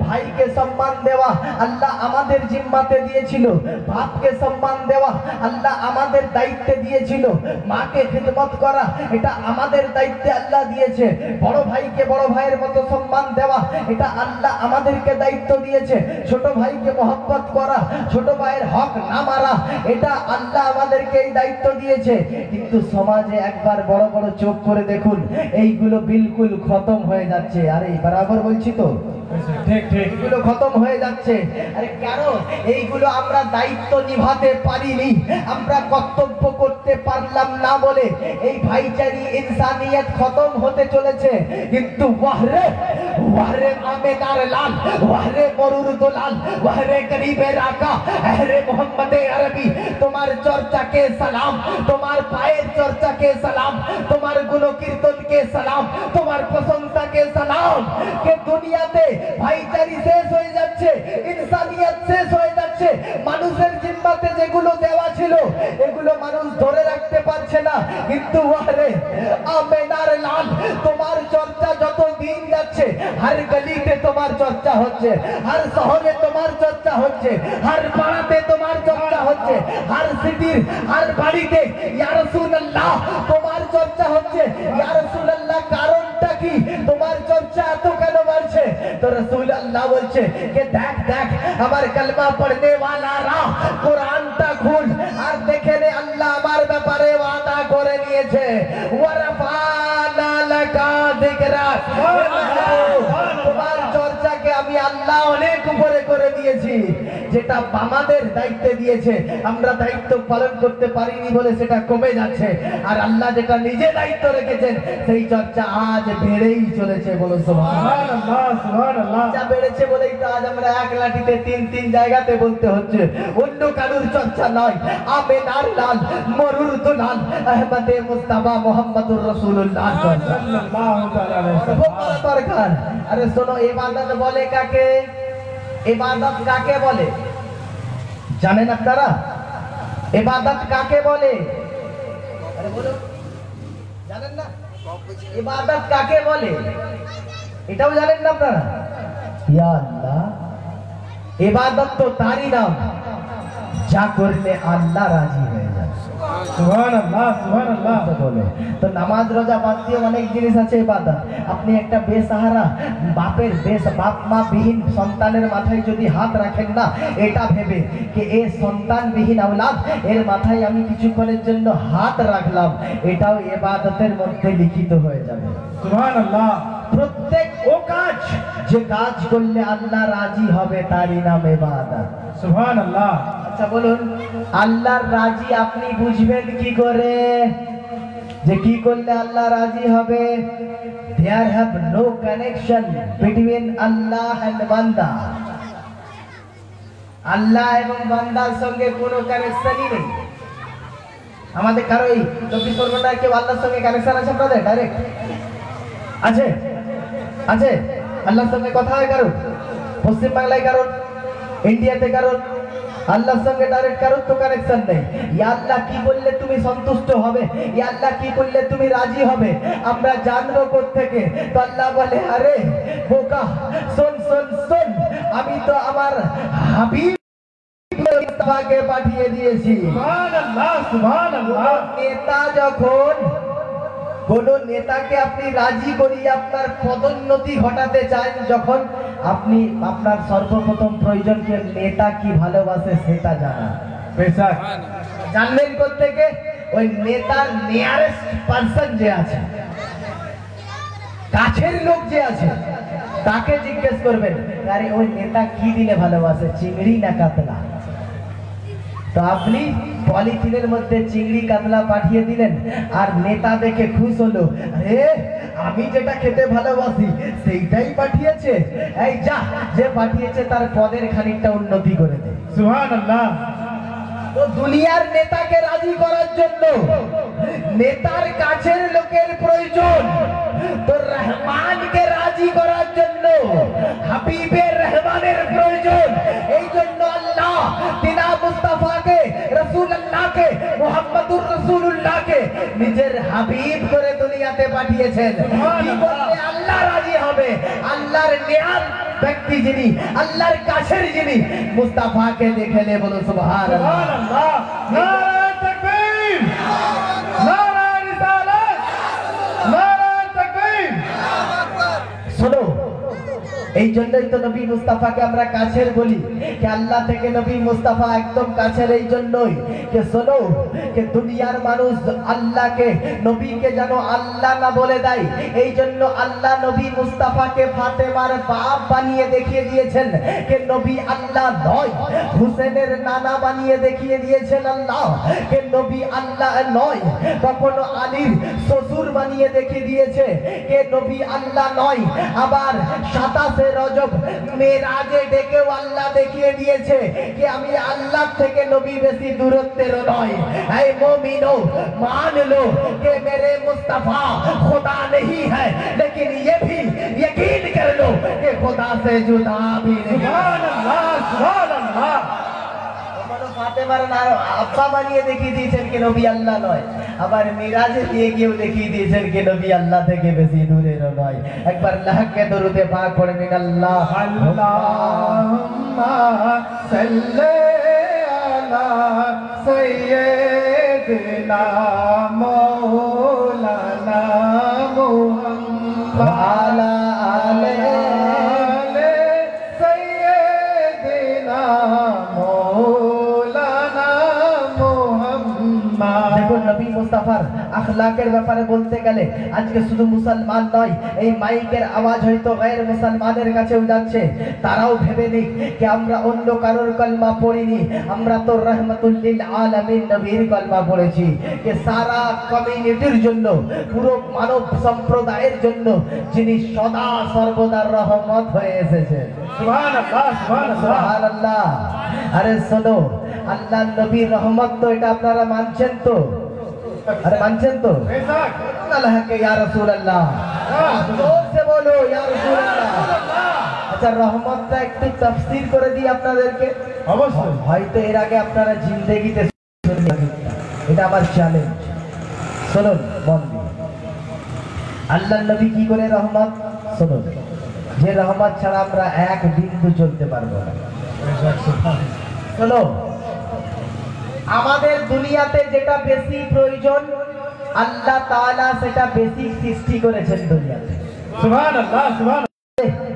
ভাইকে সম্মান দেওয়া আল্লাহ আমাদের জিম্মাতে দিয়েছিল। বাপকে সম্মান দেওয়া আল্লাহ আমাদের দায়িত্বে দিয়েছিল। মাকে খিদমত করা এটা আমাদের দায়িত্বে আল্লাহ দিয়েছে। বড় ভাইকে বড় ভাইয়ের মতো সম্মান দেওয়া এটা আল্লাহ আমাদেরকে দায়িত্ব দিয়েছে। ছোট ভাইকে মহব্বত করা, ছোট ভাইয়ের হক না মারা, এটা আল্লাহ আমাদেরকে এই দায়িত্ব দিয়েছে। কিন্তু সমাজে একবার বড় বড় চোখ করে দেখুন, এইগুলো বিলকুল খতম হয়ে যাচ্ছে। আরে বরাবর বলছি তো, ঠিক ঠিক। এইগুলো খতম হয়ে যাচ্ছে। আরে কেন? এইগুলো আমরা দায়িত্ব নিভাতে পারিনি, আমরা কর্তব্য করতে পারলাম না বলে এই ভাইচারি ইনসানিয়ত খতম হতে চলেছে। কিন্তু ওয়াহরে ওয়াহরে আমেনার লাল, ওয়াহরে মরুর দোলাল, ওয়াহরে গরিবের আকা, আহরে মোহাম্মদে আরবি, তোমার চর্চাকে সালাম, তোমার পায়ের চর্চাকে সালাম, তোমার গুণকীর্তনকে সালাম, তোমার প্রশংসাকে সালাম। কে দুনিয়াতে ভাইচারি শেষ হয়ে যাচ্ছে, ইনসানিয়ত শেষ হয়ে যাচ্ছে। মানুষের জিম্মাতে যেগুলো দেওয়া ছিল এগুলো মানুষ ধরে রাখতে পারছে না। কিন্তু ওয়ারে আমেনার লাল, তোমার চর্চা যত দিন যাচ্ছে, হর গলিতে তোমার চর্চা হচ্ছে, হর শহরে তোমার চর্চা হচ্ছে, হর পাড়াতে তোমার চর্চা হচ্ছে, হর সিটির হর বাড়িতে ইয়া রাসূলুল্লাহ তোমার চর্চা হচ্ছে। ইয়া রাসূলুল্লাহ, কারণটা কি? তোমার চর্চা এত কেন বাড়ছে? তো রাসূল আল্লাহ বলছে যে দেখ দেখ, আমার কালমা পড়নে ওয়ালারা কোরআনটা খুল আর দেখে নে, আল্লাহ আমার ব্যাপারে ওয়াদা করে নিয়েছে, ওয়ারাফানা লাকা যিকরা। তোমার চর্চাকে আমি আল্লাহ অনেক উপরে করে দিয়েছি। যেটা আমাদের দায়িত্বে দিয়েছে আমরা দায়িত্ব পালন করতে পারিনি বলে সেটা কমে যাচ্ছে। আর আল্লাহ যেটা নিজে দায়িত্ব রেখেছেন সেই চর্চা আজ বেড়েই চলেছে। বলো সুবহানাল্লাহ, সুবহানাল্লাহ। যা বেড়েছে বলেই তো আজ আমরা এক লাঠিতে তিন জায়গাতে বলতে হচ্ছে। অন্য কারুর চর্চা নয়, আমেনার লাল, মরুর দুলাল, আহমদে মুস্তাফা মুহাম্মদুর রাসূলুল্লাহ সাল্লাল্লাহু আলাইহি ওয়াসাল্লাম দরকার। আরে শোনো, ইবাদত বলে কাকে? ইবাদত কাকে বলে জানেন আপনারা? ইবাদত কাকে বলে? আরে বলো, জানেন না? ইবাদত কাকে বলে এটাও জানেন না আপনারা? ইয়া আল্লাহ, ইবাদত তো তারই নাম যা করলে আল্লাহ রাজি হয়ে যায়। সুবহানাল্লাহ, সুবহানাল্লাহ। বলে তো নামাজ রোজা বাদ দিয়ে অনেক জিনিস আছে ইবাদত। আপনি একটা বেসাহারা বাপ মা বিহীন সন্তানের মাথায় যদি হাত রাখেন না, এটা ভেবে যে এ সন্তান বিহীন আওলাদ, এর মাথায় আমি কিছুক্ষণের জন্য হাত রাখলাম, এটাও ইবাদতের মধ্যে লিখিত হয়ে যাবে। সুবহানাল্লাহ। প্রত্যেক ও কাজ যে কাজ করলে আল্লাহ রাজি হবে তারই নাম ইবাদত। সুবহানাল্লাহ। আচ্ছা বলুন, আল্লাহর রাজি আপনি বুঝবেন কি করে যে কি করলে আল্লাহ রাজি হবে? There have no connection between Allah and বান্দা। আল্লাহ এবং বান্দার সঙ্গে কোনো কানেকশনই নেই। আমাদের কারো এই 24 পরগনায় কেউ আল্লাহর সঙ্গে কানেকশন আছে আপনাদের? ডাইরেক্ট আছে? আছে? আল্লাহর সঙ্গে কথা হয় কারো? পশ্চিম বাংলায় কারো? ইন্ডিয়াতে কারো? আল্লাহর সঙ্গে ডাইরেক্ট কারোর তো কানেকশন নেই। ইয়া আল্লাহ কি বললে তুমি সন্তুষ্ট হবে, ইয়া আল্লাহ কি বললে তুমি রাজি হবে, আমরা জানবো কোত্থেকে? তো আল্লাহ বলে আরে বোকা, শোন শোন শোন, আমি তো আমার হাবিব মুস্তাফাকে পাঠিয়ে দিয়েছি। সুবহানাল্লাহ সুবহানাল্লাহ। নেতা যখন কোন নেতাকে আপনি রাজি করিয়ে আপনার পদোন্নতি ঘটাতে চান, যখন আপনি আপনার সর্বপ্রথম প্রয়োজন কি নেতা কি ভালোবাসে সেটা জানা। বেশক জানবেন কোত্থেকে? ওই নেতার নিয়ারেস্ট পারসন যে আছে, কাছের লোক যে আছে, তাকে জিজ্ঞেস করবেন আরে ওই নেতা কি দিলে ভালোবাসে, চিংড়ি না কাতলা? তো আপনি পলিথিনের মধ্যে চিংড়ি কাতলা পাঠিয়ে দিলেন, আর নেতা দেখে খুশ হলো, আরে আমি যেটা খেতে ভালোবাসি সেইটাই পাঠিয়েছে, এই যা, যে পাঠিয়েছে তার পদের খানিকটা উন্নতি করে দে। সুবহানাল্লাহ। তো দুনিয়ার নেতাকে রাজি করার জন্য নেতার কাছের লোকের প্রয়োজন, তো রহমানকে রাজি করার জন্য হাবিবের রহমানের প্রয়োজন। এই জন্য আল্লাহ তিনা মুস্তাফাকে, রাসূলুল্লাহকে, মুহাম্মদুর রাসূলুল্লাহকে নিজের হাবিব করে দুনিয়াতে পাঠিয়েছেন। কি বলতে আল্লাহ রাজি হবে? আল্লাহর নেয়ার ব্যক্তি যিনি, আল্লাহর কাছের যিনি, মুস্তাফাকে দেখলে বলো সুবহানাল্লাহ। সুবহানাল্লাহ। নারায়ে তাকবীর, নারায়ে রিসালাত, নারায়ে তাকবীর। শোনো, এই জন্যই তো নবী মুস্তাফাকে আমরা কাছের বলি, कि আল্লাহ থেকে নবী মুস্তাফা একদম কাছের। এই জন্যই कि শোনো, कि দুনিয়ার মানুষ আল্লাহকে, নবীকে যেন আল্লাহ না বলে দেয়, এই জন্য আল্লাহ নবী মুস্তাফাকে ফাতেমার বাপ বানিয়ে দেখিয়ে দিয়েছেন कि নবী আল্লাহ নয়। হুসেনের নানা বানিয়ে দেখিয়ে দিয়েছেন আল্লাহ कि নবী আল্লাহ নয়। কখনো আলীর শ্বশুর বানিয়ে দেখিয়ে দিয়েছে कि নবী আল্লাহ নয়। আবার 27 রজব মেরাজে ডেকেও আল্লাহ দেখিয়ে দিয়েছে कि আমি আল্লাহ থেকে নবী বেশি দূরত্বের নয়। এই মুমিনো मान लो कि मेरे मुस्तफा खुदा नहीं है, लेकिन ये भी यकीन कर लो कि खुदा से जुदा भी नहीं। সুবহানাল্লাহ সুবহানাল্লাহ। ফাতেমার আব্বা বানিয়ে দেখিয়ে দিয়েছেন कि নবী আল্লাহ নয়। আবার মিরাজে দিয়ে গিয়েও দেখিয়ে দিয়েছেন कि নবী আল্লাহ থেকে বেশি দূরের নয়। একবার লাহকে দরুদে পাক পড়েন, আল্লাহ আল্লাহুম্মা সাল্লি আলা সাইয়্যিদিনা মাওলানা মুহাম্মদ ওয়া আলা আলে সাইয়্যিদিনা মাওলানা মুহাম্মদ। দেখুন নবী মুস্তাফার আখলাকের ব্যাপারে বলতে গেলে আজকে শুধু মুসলমান নয়, এই মাইকের আওয়াজ হয়তো গায়ের মুসলমানের কাছেও যাচ্ছে, তারাও ভেবে নিক कि আমরা অন্য কারোর কলমা পড়িনি, আমরা তো রহমাতুল লিল আলামিন নবীর কলমা পড়েছি कि সারা কমিউনিটির জন্য, পুরো মানব সম্প্রদায়ের জন্য যিনি সদা সর্বদা রহমত হয়ে এসেছেন। সুবহানাল্লাহ সুবহানাল্লাহ। সুবহানাল্লাহ। আরে শোনো, আল্লাহ নবীর রহমত তো এটা আপনারা মানছেন তো? আরে মানছেন তো? বেশক। আল্লাহ কে ইয়া রাসূলুল্লাহ, জোর সে বলো ইয়া রাসূলুল্লাহ। আচ্ছা, রহমতটা একটু তাফসীর করে দিই আপনাদেরকে। অবশ্যই। হয়তো এর আগে আপনারা জিন্দেগিতে শুনেননি, এটা আমার চ্যালেঞ্জ। শুনুন মন দিয়ে, আল্লাহ নবী কি করে রহমত? শুনুন, যে রহমত ছাড়া আমরা এক বিন্দু চলতে পারবো না। বেশক সুবহানাল্লাহ। শোনো, আমাদের দুনিয়াতে যেটা বেশি প্রয়োজন আল্লাহ তাআলা সেটা বেশি সৃষ্টি করেছেন দুনিয়াতে। সুবহানাল্লাহ সুবহানাল্লাহ।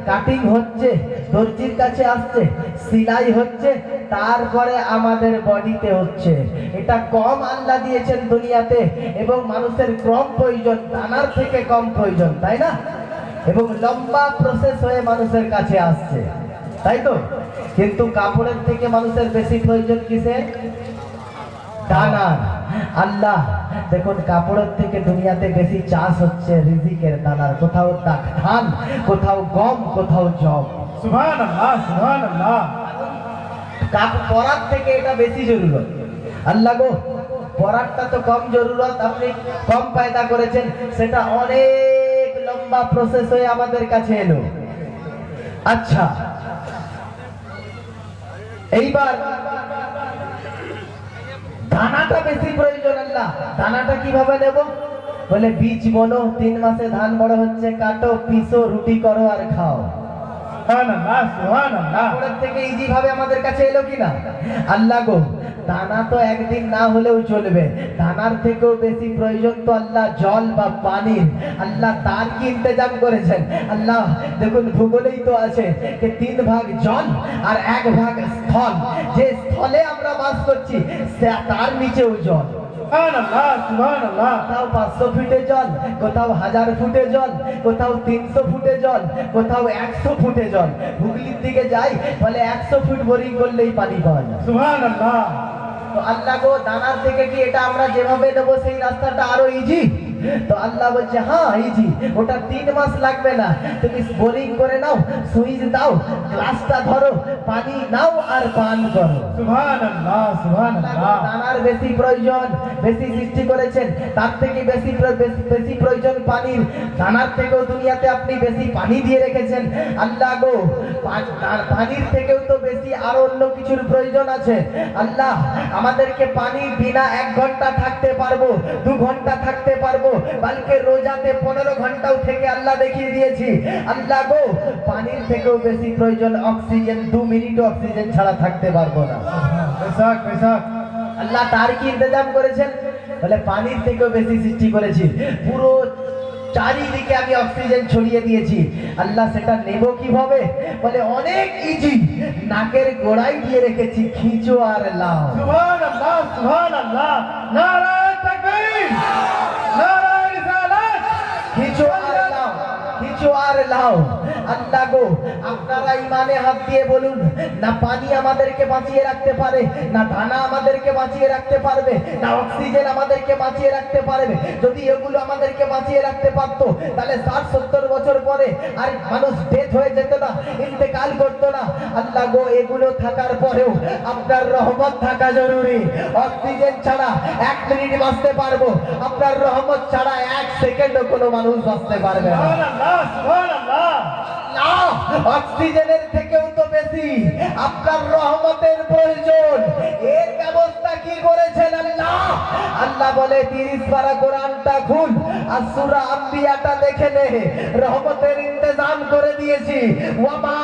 কাটিং হচ্ছে, দর্জির কাছে আসছে, সেলাই হচ্ছে, তারপরে আমাদের বডিতে হচ্ছে। এটা কম আল্লাহ দিয়েছেন দুনিয়াতে, এবং মানুষের কম প্রয়োজন, দানার থেকে কম প্রয়োজন, তাই না? এবং লম্বা প্রসেস হয়ে মানুষের কাছে আসছে, তাই তো? কিন্তু কাপড়ের থেকে মানুষের বেশি প্রয়োজন কিসের? দানার। আল্লাহ দেখুন, কাপড়ের থেকে দুনিয়াতে বেশি চাষ হচ্ছে রিজিকের দানার। কোথাও ধান, কোথাও গম, কোথাও জব। সুবহানাল্লাহ সুবহানাল্লাহ। পরার থেকে এটা বেশি জরুরত। আল্লাহ গো, পরারটা তো কম জরুরত, আপনি কম পয়দা করেছেন, সেটা অনেক লম্বা প্রসেস হয়ে আমাদের কাছে এলো। আচ্ছা, এইবার দানাটা বেশি প্রয়োজন। আল্লাহ দানাটা কিভাবে নেব? বলে বীজ বোনো, 3 মাসে ধান বড় হচ্ছে, কাটো, পিসো, রুটি করো আর খাও। সুবহানাল্লাহ, সুবহানাল্লাহ। ওর থেকে ইজি ভাবে আমাদের কাছে এলো কিনা? আল্লাহ গো, দানা তো একদিন না হলেও চলবে, দানার থেকেও বেশি প্রয়োজন তো আল্লাহ জল বা পানির। আল্লাহ তার কি ইন্তজাম করেছেন? আল্লাহ দেখুন ভূগোলেই তো আছে যে 3 ভাগ জল আর 1 ভাগ স্থল। যে স্থলে আমরা বাস করছি তার নিচেও জল। সুবহানাল্লাহ, সুবহানাল্লাহ। কোথাও 500 ফুটে জল, কোথাও 1000 ফুটে জল, কোথাও 300 ফুটে জল, কোথাও 100 ফুটে জল। হুগলির দিকে যাই বলে 100 ফুট বোরিং করলেই পানি পাওয়া যায়। সুবহানাল্লাহ। তো আল্লাহ গো, দানার থেকে কি এটা আমরা যেভাবে নেবো সেই রাস্তাটা আরো ইজি? তো আল্লাহ বলছে হ্যাঁ ইজি, ওটা 3 মাস লাগবে না। তুমি বোরিং করে নাও, সুইচ দাও, গ্লাসটা ধরো, পানি নাও আর পান করো। সুবহানাল্লাহ, সুবহানাল্লাহ। দানার বেশি প্রয়োজন, বেশি সৃষ্টি করেছেন, তার থেকে বেশি বেশি প্রয়োজন পানির। দানার থেকেও দুনিয়াতে আপনি বেশি পানি দিয়ে রেখেছেন। আল্লাহ গো, পানির থেকেও তো বেশি আরো অন্য কিছুর প্রয়োজন আছে। আল্লাহ আমাদেরকে পানি বিনা 1 ঘন্টা থাকতে পারবো, 2 ঘন্টা থাকতে পারবো, বলকে রোজাতে 15 ঘন্টাও থেকে আল্লাহ দেখিয়ে দিয়েছি। আল্লাহ গো, পানির থেকেও বেশি প্রয়োজন অক্সিজেন, 2 মিনিটও অক্সিজেন ছাড়া থাকতে পারবো না। বেশক, বেশক। আল্লাহ তার কি ইন্তজাম করেছেন? বলে পানির থেকেও বেশি সৃষ্টি করেছি, পুরো চারিদিকে আমি অক্সিজেন ছড়িয়ে দিয়েছি। আল্লাহ সেটা নেব কিভাবে? বলে অনেক ইজি, নাকের গোড়ায় দিয়ে রেখেছি, খিঁচো আর লাও। সুবহানাল্লাহ, সুবহানাল্লাহ। নারায়ে তাকবীর, নারায়ে রিসালাত। খিঁচো আর লাও, খিঁচো আর লাও। আল্লাহ গো, আপনারা ইমানে হাত দিয়ে বলুন, না পানি আমাদেরকে বাঁচিয়ে রাখতে পারে, না দানা আমাদেরকে বাঁচিয়ে রাখতে পারবে, না অক্সিজেন আমাদেরকে বাঁচিয়ে রাখতে পারবে। যদি এগুলো আমাদেরকে বাঁচিয়ে রাখতে পারতো তাহলে 60-70 বছর পরে আর মানুষ ডেথ হয়ে যেত না, ইন্তেকাল করতো না। আল্লাহ গো, এগুলো থাকার পরেও আপনার রহমত থাকা জরুরি। অক্সিজেন ছাড়া 1 মিনিট বাঁচতে পারবো, আপনার রহমত ছাড়া 1 সেকেন্ডও কোনো মানুষ বাঁচতে পারবে না। সুবহানাল্লাহ, সুবহানাল্লাহ। না, অক্সিজেনের থেকেও তো বেশি আপনার রহমতের প্রয়োজন। এর ব্যবস্থা কি করেছেন আল্লাহ? আল্লাহ বলে 30 পারা কোরআনটা খুল আর সূরা আম্বিয়াটা দেখে নে, রহমতের ইন্তজাম করে দিয়েছি। ওয়ামা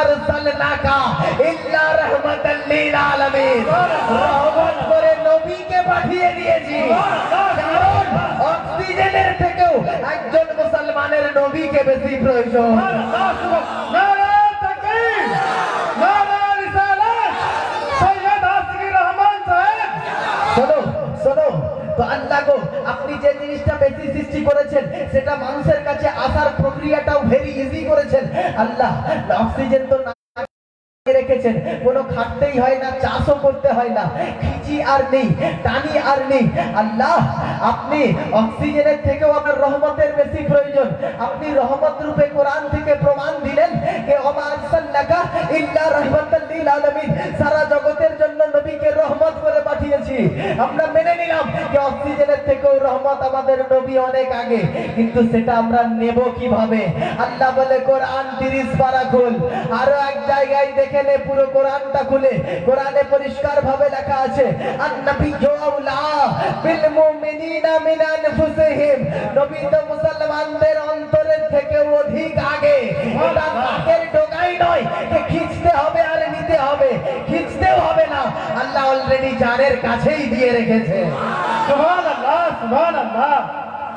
আরসালনাকা ইল্লা রাহমাতাল লিল আলামিন, রহমত করে নবীকে পাঠিয়ে দিয়েছি। কারণ অক্সিজেনের থেকেও একজন মুসলমানের নবীকে বেশি প্রয়োজন। নারায়ে তাকবীর, নারায়ে রিসালাত। সৈয়দ আসিফুর রহমান সাহেব। শোনো শোনো, তো আল্লাহ গো, আপনি যে জিনিসটা বেশি সৃষ্টি করেছেন সেটা মানুষের কাছে আসার প্রক্রিয়াটাও ভেরি ইজি করেছেন। আল্লাহ অক্সিজেন তো রেখেছেন, কোনো খাটতেই হয় না, চাষও করতে হয় না, খিচি আর নেই, টানি আর নেই। আল্লাহ আপনি অক্সিজেনের থেকেও আপনার রহমতের বেশি প্রয়োজন। আপনি রহমত রূপে কোরআন থেকে প্রমাণ দিলেন যে ওমা আরসালনাকা ইল্লা রাহমাতাল লিল আলামিন, সারা জগতের জন্য নবীকে রহমত করে পাঠিয়েছি। আমরা মেনে নিলাম যে অক্সিজেনের থেকেও রহমত আমাদের নবী অনেক আগে, কিন্তু সেটা আমরা নেব কিভাবে? আল্লাহ বলে কোরআন 30 পারা খুল। আরো এক জায়গায় দেখে নে, পুরো কোরআনটা খুলে, কোরআনে পরিষ্কার ভাবে লেখা আছে আন-নাবিয়্যু আউলা বিল মুমিনিনা মিন আনফুসিহিম, নবী তো মুসলমানদের অন্তরের থেকে অধিক আগে। এটা নাকের ডগাই নয় যে খিঁচতে হবে আর নিতে হবে, খিঁচতেও হবে না, আল্লাহ অলরেডি জানের কাছেই দিয়ে রেখেছে। সুবহানাল্লাহ, সুবহানাল্লাহ।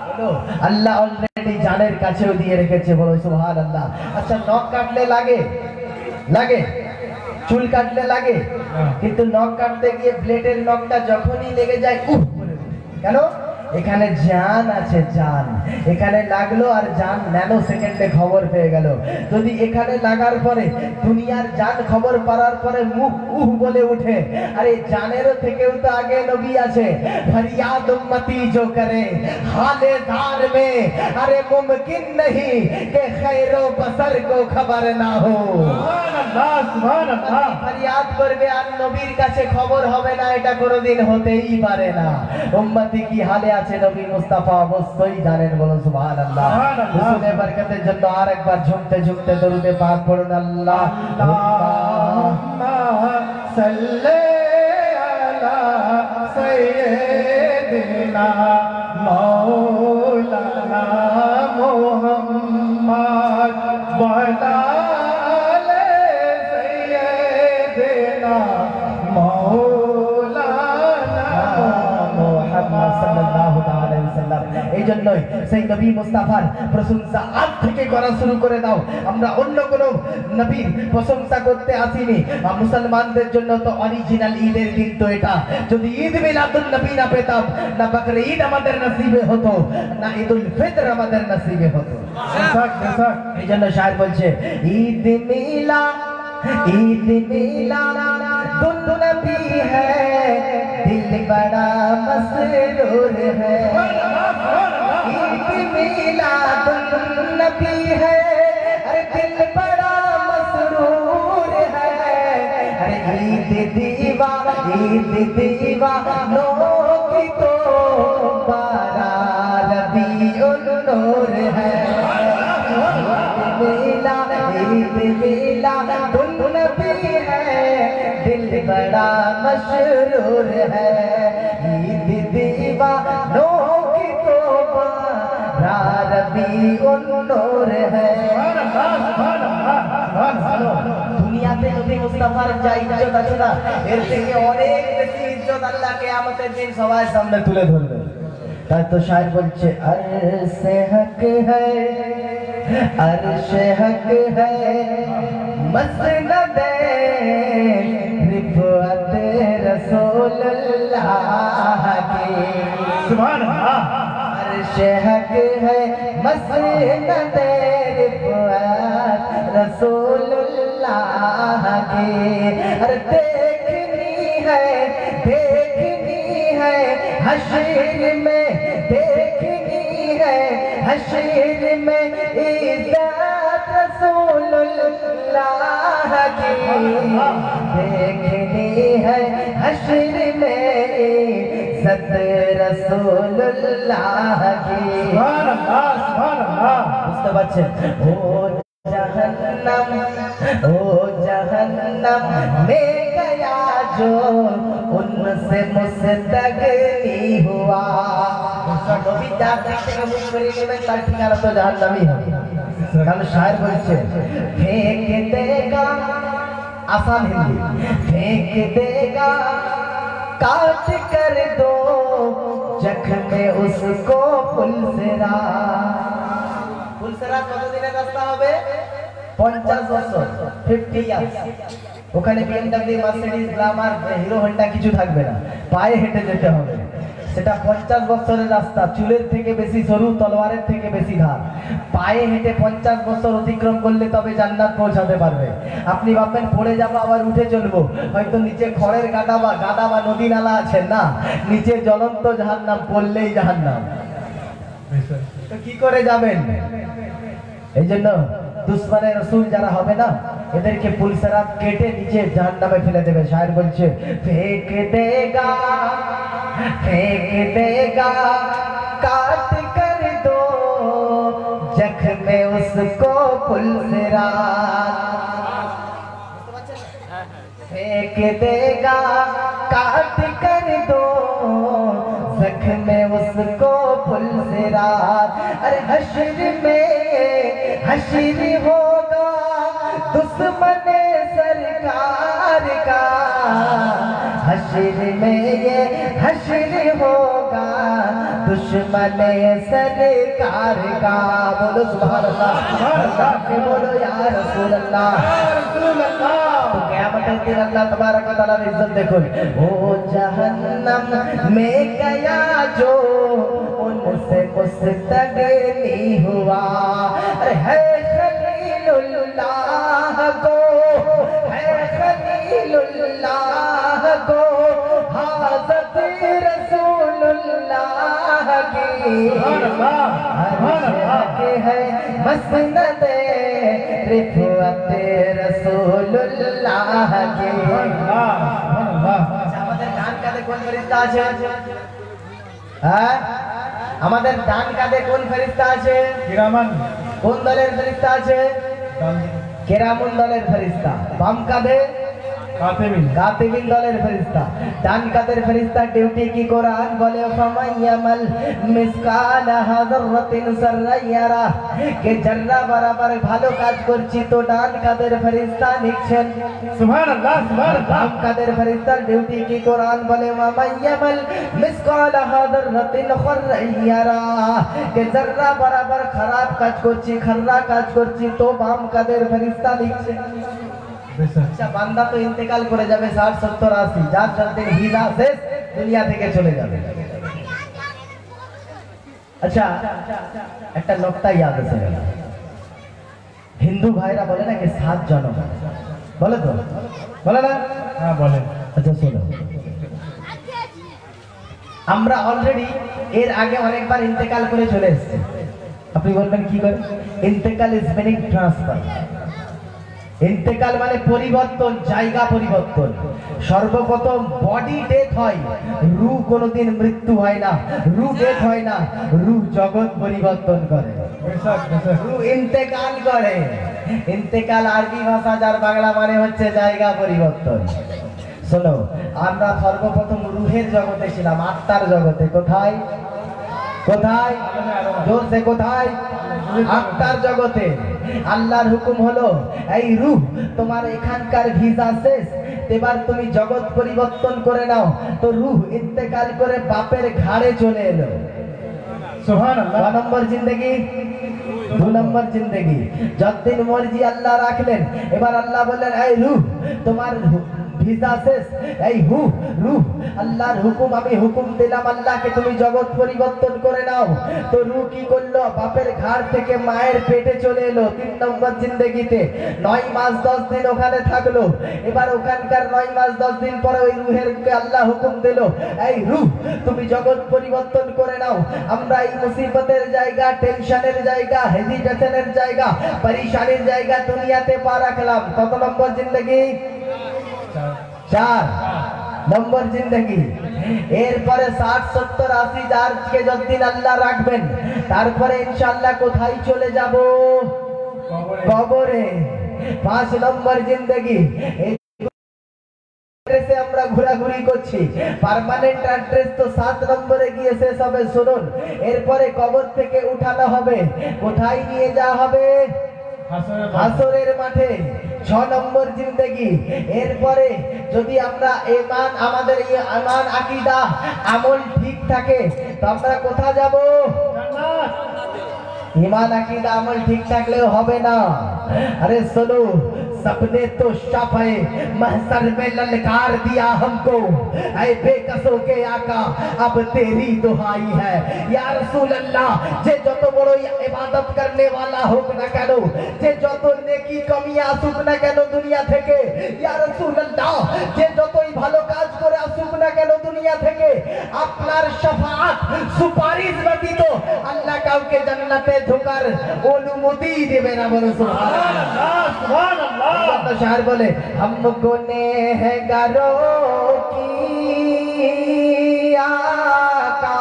বলো, আল্লাহ অলরেডি জানের কাছেও দিয়ে রেখেছে, বলো সুবহানাল্লাহ। আচ্ছা, নখ কাটলে লাগে? লাগে। চুল কাটলে লাগে, কিন্তু নখ কাটতে গিয়ে ব্লেডের নখটা যখনই লেগে যায় উহ করে ওঠে। কেন? এখানে জান আছে, জান। এখানে লাগলো আর জান ন্যানো সেকেন্ডে খবর পেয়ে গেল। যদি এখানে লাগার পরে দুনিয়ার জান খবর পাওয়ার পরে মুখ উহ বলে উঠে, আরে জানেরও থেকেও তো আগে নবী আছে। ফরিয়াদ উম্মতি जो करे हाले दार में, अरे मुमकिन नहीं कि खैरो बसर को खबर ना हो। সুবহানাল্লাহ, সুবহানাল্লাহ। ফরিয়াদ করবে আর নবীর কাছে খবর হবে না, এটা কোনোদিন হতেই পারে না। উম্মতি কি হালে আছে নবী মুস্তাফা অবশ্যই জানেন, বলুন সুবহানাল্লাহ। সুবহানাল্লাহ। হুজুরের বরকতের জন্য আরেকবার ঝুমতে ঝুমতে দরুদে পাক পড়ুন আল্লাহ। अल्लाहुम्मा सल्ले अला सय्यिदिना मौलाना मुहम्मद व अला आले सय्यिदिना मौलाना মুহাম্মদ সাল্লাল্লাহু তাআলা আলাইহি ওয়াসাল্লাম। এই জন্যই সেই নবী মুস্তাফার প্রশংসা আজ থেকে করা শুরু করে দাও। আমরা অন্য কোনো নবীর প্রশংসা করতে আসিনি। মুসলমানদের জন্য তো অরিজিনাল ঈদের দিন তো এটা। যদি ঈদ মিলাদুন নবী না পেতাম, না বকরে ঈদ আমাদের নসিবে হতো, না ঈদুল ফিতর আমাদের নসিবে হতো। बेशक बेशक এই জন্য শায়ের বলছে ঈদ মিলা दुन नबी है, दिल बड़ा मसरूर है। ईद मिला दुन नबी है, अरे दिल बड़ा मसरूर है। अरे ईद दीवा नो की तो बारा रबीउल नूर है। ईद मिला दुन नबी है, दिल बड़ा मशरूर है। ईद दीवानों की तो बारा रबीउल नूर है। দুনিয়াতে নবী মুস্তাফার যা ইজ্জত আছে না, এর থেকে অনেক বেশি ইজ্জত আল্লাহ কিয়ামতের দিন সবার সামনে তুলে ধরবে। তাই তো শায়ের বলছে আরশে হক है, अर्श हक है, मसनद रिफ़अत रसूलुल्लाह की। सुभान अल्लाह। अर्श हक है, मसनद रिफ़अत रसूलुल्लाह की। अरे देखनी है हश्र में, देखनी है हश्र में इज़्ज़त रसूलुल्लाह की। देखनी है हश्र में इज़्ज़त रसूलुल्लाह की। सुभान अल्लाह सुभान अल्लाह। বুঝতে পারছেন? ओ जहन्नम में गया जो उनसे मुस्तगनी हुआ। नबी जाति থেকে মুখ ফিরিয়ে নেবেন, তার ঠিকানা তো জাহান্নামই হবে। কারণ শায়ের বলছে फेंक देगा, आसान हिंदी, फेंक देगा काट कर दो जख्म में उसको ফুলসেরাত কত দিনের রাস্তা হবে? 50 বছর, 50 ইয়ার্স। ওখানে BMW, Mercedes, Glamour, hero Honda কিছু থাকবে না, পায়ে হেঁটে যেতে হবে। সেটা 50 বছরের রাস্তা, চুলের থেকে বেশি সরু, তলোয়ারের থেকে বেশি ধার। পায়ে হেঁটে 50 বছর অতিক্রম করলে তবে জান্নাত পৌঁছাতে পারবে। আপনি ভাববেন পড়ে যাবো আবার উঠে চলবো, হয়তো নিচে খড়ের গাদা বা নদী নালা আছে না, নিচে জ্বলন্ত জাহান্নাম, পড়লেই জাহান্নাম। তো কি করে যাবেন? এই জন্য দুশ্মনে রসুল যারা হবে না, এদেরকে পুলসেরাত কেটে নিচে জাহান্নামে ফেলে দেবে। শায়ের বলছে फेंक देगा काट कर दो जख्म में उसको पुलसेरात। फेंक देगा काट कर दो जख्म में उसको पुलसेरात। अरे हश्र होगा दुश्मन सरकार का। हश्र में ये हश्र होगा दुश्मन सरकार का। बोलो सुभान अल्लाह, बोलो या रसूल अल्लाह। तो क़यामत के दिन अल्लाह तबारक व तआला ने इज्जत देखो। ओ जहन्नम में गया जो उनसे मुस्तगनी हुआ। अरे है खलीलुल्लाह को, है खलीलुल्लाह को हाज़त रसूलुल्लाह की। है मसनद रिफ़अत रसूलुल्लाह की। আমাদের গান কাঁদে কোন ফেরেশতা আছে? হ্যাঁ, আমাদের ডান কাঁধে কোন ফেরেশতা আছে? কিরামান কোন দলের ফেরেশতা আছে? গান্ধী কেরামুন দলের ফেরেশতা। বাম কাঁধে কাতেবিন কাতিবিন দলের ফেরেশতা। ডান কাঁধের ফেরেশতার ডিউটি কি? কোরআন বলে ফামাইয়ামাল মিসকালা হাযারাতিন সাররাইয়ারা, কে জাররা বরাবর ভালো কাজ করছি তো ডান কাঁধের ফেরেশতা লিখছেন। সুবহানাল্লাহ সুবহানাল্লাহ। বাম কাঁধের ফেরেশতার ডিউটি কি? কোরআন বলে ফামাইয়ামাল মিসকালা হাযারাতিন খাররাইয়ারা, কে জাররা বরাবর খারাপ কাজ করছি, খাররা কাজ করছি তো বাম কাঁধের ফেরেশতা লিখছেন। আচ্ছা, বান্দা তো ইন্তেকাল করে যাবে 60, 70, 80, যার দিন ভিসা শেষ দুনিয়া থেকে চলে যাবে। আচ্ছা, একটা নোকতা ইয়াদ আছে, হিন্দু ভাইরা বলে নাকি 7 জনম, বলে তো? বলে না? হ্যাঁ বলেন। আচ্ছা শোনো, আমরা অলরেডি এর আগে অনেকবার ইন্তেকাল করে চলে এসেছি। আপনি বলবেন কি করে? ইন্তেকাল ইজ মিনিং ট্রান্সফার। ইন্তেকাল মানে পরিবর্তন, জায়গা পরিবর্তন। সর্বপ্রথম বডি ডেথ হয়, রূহ কোনোদিন মৃত্যু হয় না, রূহ ডেথ হয় না, রূহ জগৎ পরিবর্তন করে, রূহ ইন্তেকাল করে। ইন্তেকাল আরবি ভাষা, যার বাংলা মানে হচ্ছে জায়গা পরিবর্তন। শোনো, আমরা সর্বপ্রথম রূহের জগতে ছিলাম, আত্মার জগতে। কোথায়? কোথায়? জোরসে কোথায়? আত্মার জগতে। আল্লাহর হুকুম হলো, এই রূহ তোমার এখানকার ভিসা শেষ, এবার তুমি জগৎ পরিবর্তন করে নাও। তো রূহ ইন্তেকাল করে বাপের ঘাড়ে চলে এলো। সুবহানাল্লাহ। 2 নম্বর জিন্দেগি, 2 নম্বর জিন্দেগি। যতদিন মর্জি আল্লাহ রাখলেন, এবার আল্লাহ বললেন, এই রূহ তোমার ভিসা শেষ, এই রূহ আল্লাহর হুকুম, আমি হুকুম দিলাম আল্লাহকে, তুমি জগৎ পরিবর্তন করে নাও। তো রূহ কি করলো? বাপের ঘাড় থেকে মায়ের পেটে চলে এলো 3 নম্বর জিন্দেগিতে। 9 মাস 10 দিন ওখানে থাকলো। এবার ওখানকার 9 মাস 10 দিন পরে ওই রূহের আল্লাহ হুকুম দিল, এই রূহ তুমি জগৎ পরিবর্তন করে নাও। আমরা এই মুসিবতের জায়গা, টেনশনের জায়গা, হেজিটেশনের জায়গা, পরেশানির জায়গা দুনিয়াতে পা রাখলাম। কত নম্বর জিন্দেগি? 4 নম্বর জিন্দেগি। এরপরে 60, 70, 80, যারকে যতদিন আল্লাহ রাখবেন, তারপরে ইনশাআল্লাহ কোথায় চলে যাব? কবরে। 5 নম্বর জিন্দেগি। আমরা ঘোরাঘুরি করছি, পার্মানেন্ট অ্যাড্রেস তো 7 নম্বরে গিয়ে শেষ হবে। শুনুন, এরপরে কবর থেকে উঠানো হবে, কোথায় নিয়ে যাওয়া হবে? হাসরের মাঠে। 6 নম্বর জিন্দেগি। এরপরে যদি আমরা ঈমান, আমাদের ঈমান আকীদা আমল ঠিক থাকে, তো আমরা কোথায় যাব? ঈমান আকীদা আমল ঠিক থাকলেও হবে না। আরে শোনো, सबने तो शाफे महसर में ललकार दिया हमको, ऐ बेकसों के आका अब तेरी दुहाई है या रसूल अल्लाह। जे যত বড় ইবাদত करने वाला হোক না কেন, যে যত নেকি কামিয়ে আসুক না কেন দুনিয়া থেকে, ইয়া রাসূল আল্লাহ, যে যতই ভালো কাজ করে আসুক না কেন দুনিয়া থেকে, আপনার শাফাআত সুপারিশ ব্যতীত আল্লাহ কাউকে জান্নাতে ঢোকার অনুমতি দেবে না। বলো সুবহানাল্লাহ সুবহানাল্লাহ। शायर बोले, हमको नेहगारों की आका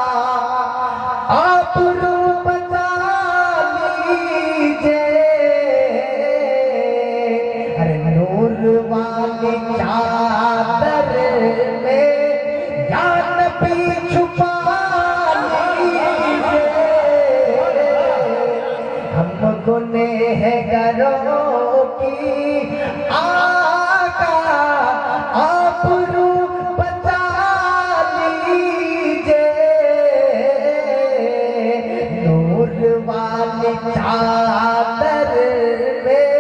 आप रूप बचा लीजिए, अरे नूर वाली चादर में या नबी छुपा लीजिए, हमको नेहगारों की आका आप रूप बचा लीजिए, नूर वाली चादर में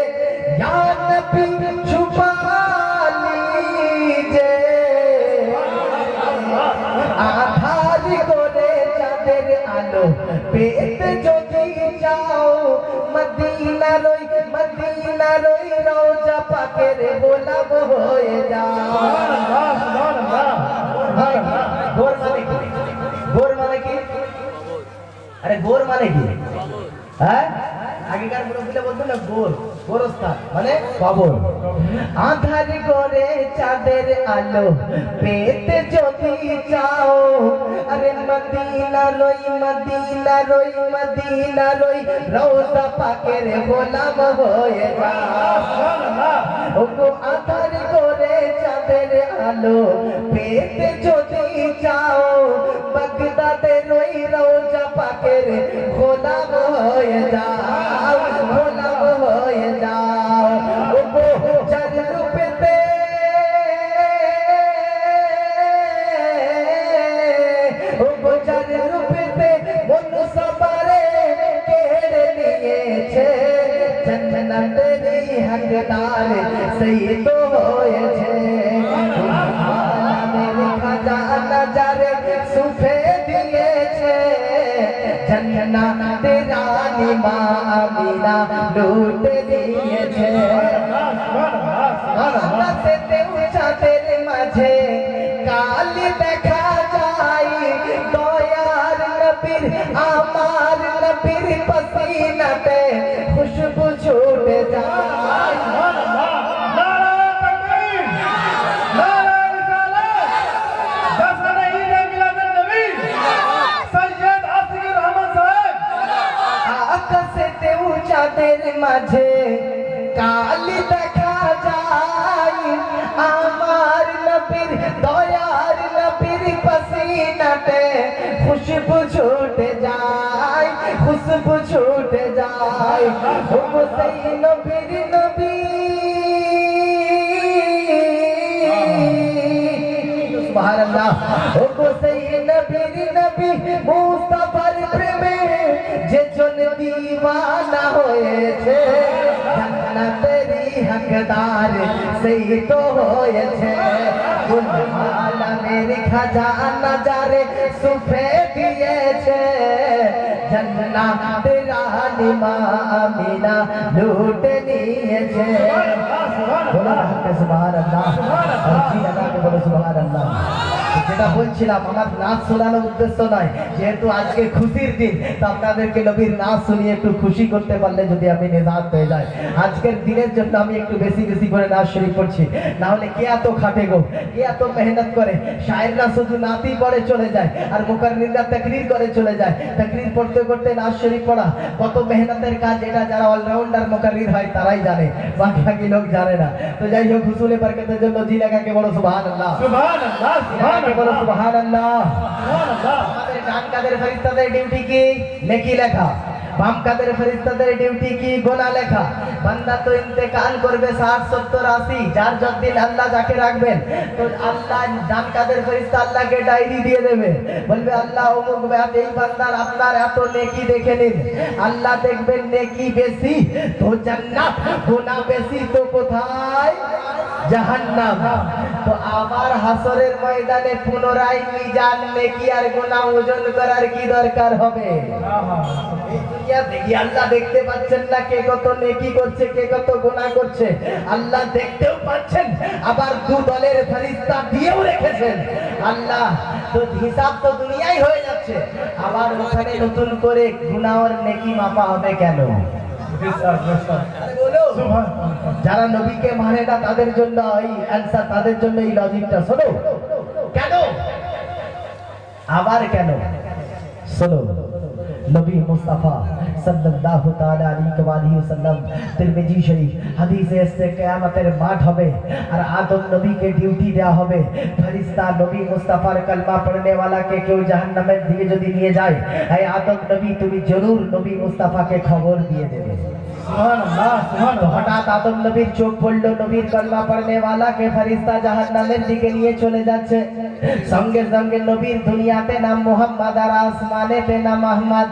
या नबी छुपा लीजिए, आधार করে চাঁদের আলো পেতে যদি যাও, মদিনা রই রওজা পাকের গোলাপ হয়ে যাও। গোর মানে কি? গোর মানে কি? আরে গোর মানে কি? হ্যাঁ, আগেকার মুরব্বিরা বলতো না গোর, গোরস্থান মানে কবর। আধার করে চাঁদের আলো পেতে যদি চাও, আরে মদিনা রই মদিনা রই মদিনা রই রওজা পাকের গোলাম হয়ে যাও। ওগো আধার করে চাঁদের আলো পেতে যদি চাও, বাগদাদে রই রওজা পাকের গোলাম হয়ে যাও, গোলাম হয়ে যাও। ওগো চাঁদ রূপেতে ওগো চাঁদ রূপেতে মন সবারে কেড়ে নিয়েছে, জন্নতেরই হকদার সেই তো হয়েছে। মেরে খাজানা যারে সুফে দিয়েছে, জন্নতে রানী মা আমিনা লুট দিয়েছে। আকাশেতে চাঁদের মাঝে কালি দেখা যায়, দয়ার নবীর আমার নবীর পসিনাতে খুশবু ছুটে যায়। আকাশেতে চাঁদের মাঝে কালি দেখা যায়, আমার নবীর দয়ার নবীর পসিনাতে খুশবু ছুটে যায়, খুশবু ছুটে যায়। ও সেই নবীর নবী সুবহানাল্লাহ, ও সেই নবীর নবী মুস্তাফার প্রেমে যে জন দিওয়ানা হয়েছে, জন্নতেরই হকদার সেই তো হয়েছে। আলমের খাজানা যারে সুফে দিয়েছে, জন্নতে রানী মা আমিনা লুট নিয়েছে। বলো না সুবহানাল্লাহ, জি আল্লাহকে বলো সুবহানাল্লাহ। যেটা বলছিলাম, আমার নাচ শোনানোর উদ্দেশ্য নয়, যেহেতু আজকে খুশির দিন, তো আপনাদেরকে নবীর নাচ শুনিয়ে একটু খুশি করতে পারলে যদি আমি নেজাত হয়ে যাই। আজকের দিনের জন্য আমি একটু বেশি বেশি করে নাচ শরীফ পড়ছি, না হলে কে এত খাটে গো, কে এত মেহনত করে। শায়েররা শুধু নাচই পড়ে চলে যায়, আর মুকাররিররা তাকরীর করে চলে যায়। তাকরীর পড়তে পড়তে নাচ শরীফ পড়া কত মেহনতের কাজ, এটা যারা অলরাউন্ডার মুকাররির হয় তারাই জানে, বাকি লোক জানে না। তো যাই হোক, হুসুলে বরকতের জন্য জি লাগাকে বলো সুবহানাল্লাহ, সুবহানাল্লাহ, সুবহানাল্লাহ, বলো সুবহানাল্লাহ। সুবহানাল্লাহ। আমাদের ডান কাদের ফেরেশতাদের ডিউটি কি? নেকি লেখা। বাম কাদের ফেরেশতাদের ডিউটি কি? গোনা লেখা। বান্দা তো ইন্তেকাল করবে 60 70 80, যার যতদিন আল্লাহ যাকে রাখবেন, তো আল্লাহ ডান কাদের ফেরেশতা আল্লাহকে ডায়েরি দিয়ে দেবে, বলবে আল্লাহ অমুক এই বান্দার আপনার এত নেকি দেখে নিন। আল্লাহ দেখবেন নেকি বেশি তো জান্নাত, গোনা বেশি তো কোথায়? জাহান্নাম। তো আবার হাসরের ময়দানে পুনরায় মিজান নেকি আর গুনাহ ওজন করার কি দরকার হবে? এই দুনিয়া দেখি আল্লাহ দেখতে পাচ্ছেন না কে কত নেকি করছে, কে কত গুনাহ করছে। আল্লাহ দেখতেও পাচ্ছেন, আবার দু দলের ফেরেশতা দিয়েও রেখেছেন। আল্লাহ তো হিসাব তো দুনিয়ায় হয়ে যাচ্ছে, আবার ওখানে নতুন করে গুনাহ আর নেকি মাপা হবে কেন? যারা নবীকে মানে না তাদের জন্য এই অ্যানসার, তাদের জন্য এই লজিকটা। শোনো কেন, আবার কেন শোনো। নবী মুস্তাফা সাল্লাল্লাহু তাআলা আলাইহি ওয়াসাল্লাম তিরমিজি শরীফ হাদিসে এসে কিয়ামতের মাঠ হবে আর আদম নবীকে ডিউটি দেওয়া হবে। ফেরেশতা নবী মুস্তাফার কলমা পড়নে वाला কে কেউ জাহান্নামের দিকে যদি নিয়ে যায়, এই আদম নবী তুমি জরুর নবী মুস্তাফাকে খবর দিয়ে দেবে। সুবহানাল্লাহ, সুবহানাল্লাহ। হঠাৎ আদম নবীর চোখ পড়লো, নবীর কলমা পড়নে वाला কে ফেরেশতা জাহান্নামের দিকে নিয়ে চলে যাচ্ছে। সঙ্গে সঙ্গে নবীর দুনিয়াতে নাম মুহাম্মদ আর আসমানেতে নাম আহমদ।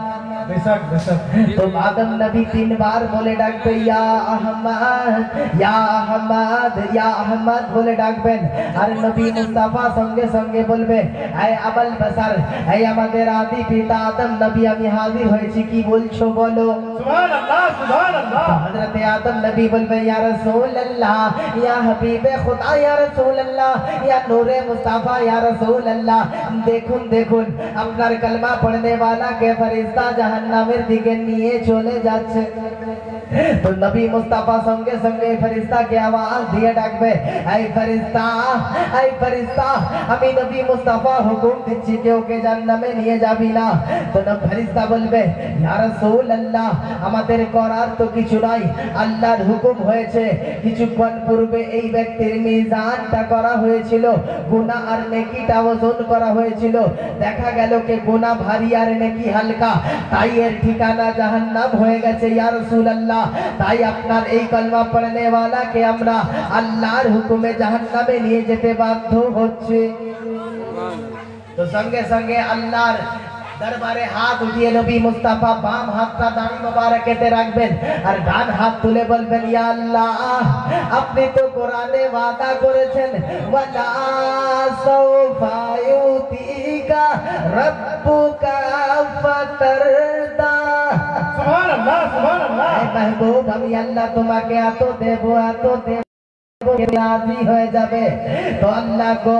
बेशक बेशक। तो आदम नबी 3 बार बोले डाकबे या अहमद या अहमद या अहमद बोले डाकबेन। আর নবী মুস্তাফা সঙ্গে সঙ্গে বলবে হে আবুল বাশার, হে আমাদের আদি পিতা আদম নবী, আমি হাজির হয়েছি, কি বলছো বলো। সুবহানাল্লাহ, সুবহানাল্লাহ। হযরত আদম নবী বলবে ইয়া রাসূলুল্লাহ, ইয়া হাবিবে খুদা, ইয়া রাসূলুল্লাহ, ইয়া নূরে মুস্তাফা, ইয়া রাসূলুল্লাহ, দেখুন দেখুন আপনার কলমা পড়নে वाला কে ফেরেশতা জাহান্নামের দিকে নিয়ে চলে যাচ্ছে। তো নবী মুস্তাফা সঙ্গে সঙ্গে ফেরেশতাকে আওয়াজ দিয়ে ডাকবে, এই ফেরেশতা, এই ফেরেশতা, আমি নবী মুস্তাফা হুকুম দিচ্ছি কেউ কে জাহান্নামে নিয়ে যাবি না। তো ফেরেশতা বলবে, ইয়া রাসূলুল্লাহ, আমাদের করার তো কিছু নাই, আল্লাহর হুকুম হয়েছে। কিছুক্ষণ পূর্বে এই ব্যক্তির মিজানটা করা হয়েছিল, গুনাহ আর নেকিটা ওজন করা হয়েছিল, দেখা গেল কে গুনাহ ভারী আর নেকি হালকা, তাই এর ঠিকানা জাহান্নাম হয়ে গেছে। ইয়া রাসূলুল্লাহ, তাই আপনার এই কলমা পড়নে ওয়ালাকে আমরা আল্লাহর হুকুমে জাহান্নামে নিয়ে যেতে বাধ্য হচ্ছে। তো সঙ্গে সঙ্গে আল্লাহর দরবারে হাত উঠিয়ে নবী মুস্তাফা বাম হাতটা দাড়ি মোবারকেতে রাখবেন আর ডান হাত তুলে বলবেন, ইয়া আল্লাহ, আপনি তো কোরআনে ওয়াদা করেছেন, ওয়ালা সাউফা ইউতিকা রাব্বুকা ফাতারদা। সুবহানাল্লাহ, সুবহানাল্লাহ। হে মাহবুব, আমি আল্লাহ তোমাকে এত দেব, এত দেব, রাজি হয়ে যাবে। তো আল্লাহ গো,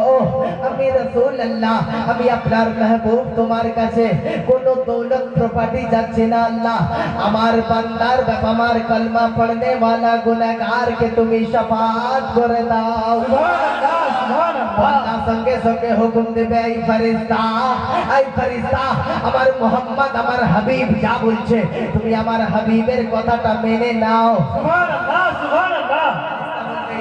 আমি রাসূলুল্লাহ, আমি আপনার মাহবুব তোমার কাছে কোন দৌলত প্রপার্টি যাচ্ছে না। আল্লাহ, আমার বান্দার আমার কলমা পড়নে वाला গুনাহগার কে তুমি শাফাত করে দাও। সুবহানাল্লাহ, সুবহানাল্লাহ। আল্লাহ সঙ্গে সঙ্গে হুকুম দেবে, এই ফেরেশতা, এই ফেরেশতা, আমার মুহাম্মদ, আমার হাবিব যা বলছে তুমি আমার হাবিবের কথাটা মেনে নাও। সুবহানাল্লাহ, সুবহানাল্লাহ।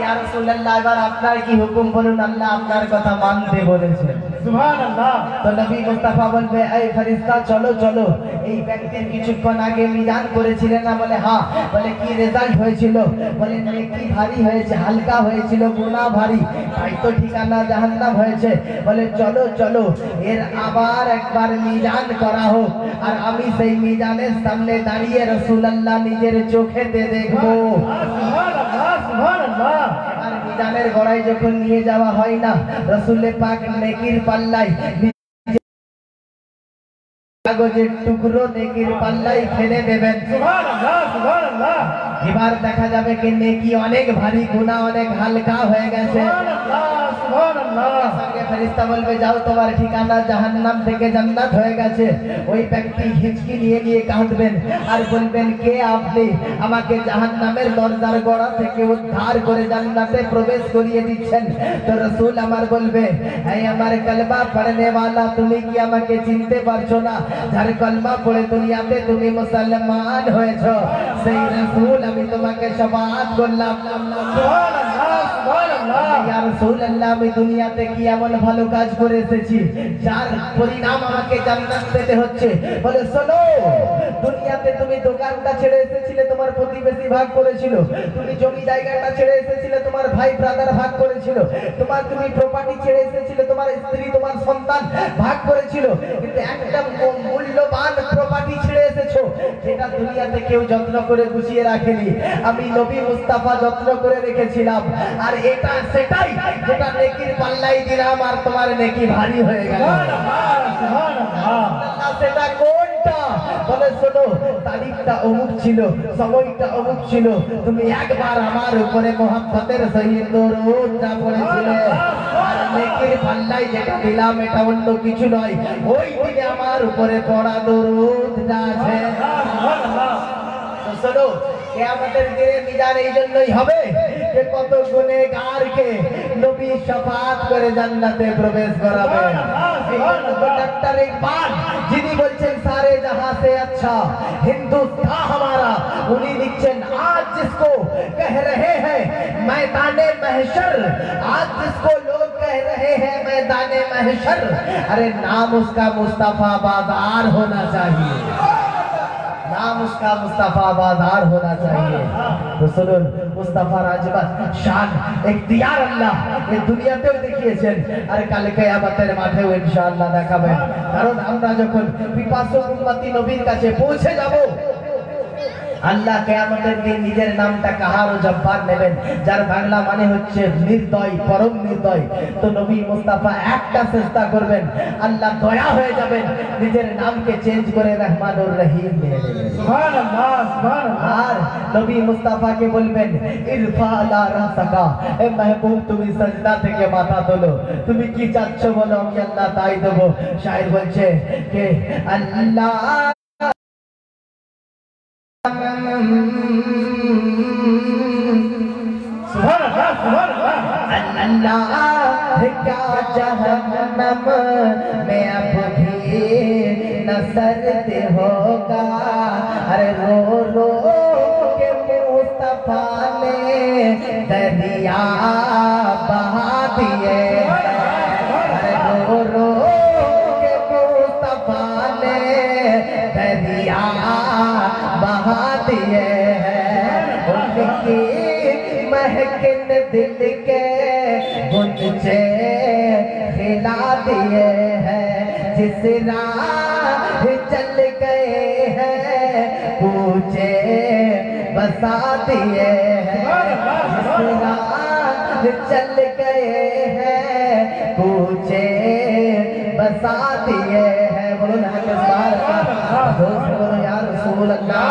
ইয়া রাসূলুল্লাহ, এবার আপনার কি হুকুম বলুন, আল্লাহ আপনার কথা মানতে বলেছেন। সুবহানাল্লাহ। তো নবী মুস্তাফা বলবে, এই ফেরেশতা চলো চলো, এই ব্যক্তির কিছুক্ষণ আগে মিজান করেছিলেন না? বলে হ্যাঁ। বলে কি রেজাল্ট হয়েছিল? বলে নেকি ভারী হয়েছে, হালকা হয়েছিল, গুনাহ ভারী, তাই তো ঠিকানা জাহান্নাম হয়েছে। বলে চলো চলো, এর আবার একবার মিজান করা হোক, আর আমি সেই মিজানের সামনে দাঁড়িয়ে রাসূলুল্লাহ নিজের চোখেতে দেখবো। সুবহানাল্লাহ, সুবহানাল্লাহ। আর মিজানের গড়াই যখন নিয়ে যাওয়া হয় না, রাসূল পাক নেকির পাল্লায় কাগজের টুকরো নেকির পাল্লায় ফেলে দেবেন। সুবহানাল্লাহ, সুবহানাল্লাহ। এবার দেখা যাবে কি নেকি অনেক ভারী, গুনাহ অনেক হালকা হয়ে গেছে। সুবহানাল্লাহ, সুবহানাল্লাহ। সঙ্গে ফেরেশতা বলবে, যাও তোমার ঠিকানা জাহান্নাম থেকে জান্নাত হয়ে গেছে। ওই ব্যক্তি হিচকি নিয়ে নিয়ে কাঁদবেন আর বলবেন, কে আপনি? আমাকে জাহান্নামের দরজার গোড়া থেকে উদ্ধার করে জান্নাতে প্রবেশ করিয়ে দিচ্ছেন। তো রাসূল আমার বলবে, এই আমার কলমা পড়নে वाला, তুমি কি আমাকে চিনতে পারছো না? যার কলমা পড়ে দুনিয়াতে তুমি মুসলমান হয়েছো, সেই রাসূল আমি তোমাকে শাফাআত করলাম। সুবহানাল্লাহ, সুবহানাল্লাহ। ইয়া রাসূলুল্লাহ, আমি দুনিয়াতে কি এমন ভালো কাজ করে এসেছি যার পরিণাম আমাকে জান্নাত পেতে হচ্ছে? বলে শোনো, দুনিয়াতে তুমি দোকানটা ছেড়ে এসেছিলে, তোমার প্রতিবেশী ভাগ করেছিল। তুমি জমি জায়গাটা ছেড়ে এসেছিলে, তোমার ভাই ব্রাদার ভাগ করেছিল। তুমি প্রপার্টি ছেড়ে এসেছিলে, তোমার স্ত্রী তোমার সন্তান ভাগ করেছিল। কিন্তু একটা মূল্যবান প্রপার্টি ছেড়ে এসেছো, যেটা দুনিয়াতে কেউ যত্ন করে গুছিয়ে রাখেনি, আমি নবী মুস্তাফা যত্ন করে রেখেছিলাম। আর এটা সেটাই যেটা নেকির পাল্লাই দিলাম, আর তোমার নেকি ভারী হয়ে গেল। সুবহানাল্লাহ, সুবহানাল্লাহ। সেটা কোনটা? বলে শোনো, তারিখটা অমুক ছিল, সময়টা অমুক ছিল, তুমি একবার আমার উপরে মোহাম্মতের সহিত দরুদটা পড়েছিলে, আর নেকির পাল্লাই যেটা দিলাম এটা অন্য কিছু নয়, ওই দিনে আমার উপরে পড়া দরুদটা আছে। সুবহানাল্লাহ। তো শোনো, কিয়ামতের দিনে মিজান এই জন্যই হবে যে কত গুনেহগারকে নবী শাফাআত করে জান্নাতে প্রবেশ করাবেন। ডক্টর ইকবাল যিনি বলছেন সারে জাহাं से अच्छा हिंदुस्तान हमारा, उन्हीं लिखছেন, आज जिसको कह रहे हैं मैदाने महशर, आज जिसको लोग कह रहे हैं मैदाने महशर, अरे नाम उसका मुस्तफा बाजार होना चाहिए, नाम उसका मुस्तफा बाजार होना चाहिए। तो सुनुन, मुस्तफा राजबत शान इख्तियार अल्लाह এই দুনিয়াতেও দেখিয়েছেন, আর কাল কিয়ামতের মাঠেও ইনশাআল্লাহ দেখাবেন। কারণ আমরা যখন পিপাসু উম্মতি নবীর কাছে পৌঁছে যাব, আল্লাহ কিয়ামতের দিন নিজের নামটা কাহার ও জব্বার নেবেন, যার বাংলা মানে হচ্ছে নির্দয়, পরম নির্দয়। তো নবী মুস্তাফা একটা চেষ্টা করবেন, আল্লাহ দয়া হয়ে যাবেন, নিজের নামকে চেঞ্জ করে রহমানুর রহিম নিয়ে নেবেন। সুবহানাল্লাহ, সুবহানাল্লাহ। আর নবী মুস্তাফাকে বলবেন, ইরফা আলা রাসাকা, এ মাহবুব তুমি সাজদা থেকে মাথা তোলো, তুমি কি চাচ্ছ বলো, আমি আল্লাহ তাই দেব। শায়ের বলছে যে আল্লাহ अल्लाह क्या जहन्नम में अब भी न सर्द होगा। अरे रो रो के मुस्तफा ने दरिया बहा दिए। अरे रो रो के मुस्तफा ने दरिया बहा दिए हैं। उनकी महकिन दिल के गुंजे खिला दिए हैं। जिस राह चल गए हैं पूछे बसा दिए हैं। जिस राह चल गए हैं पूछे बसा दिए हैं। बोलो ना बोलो या रसूल अल्लाह।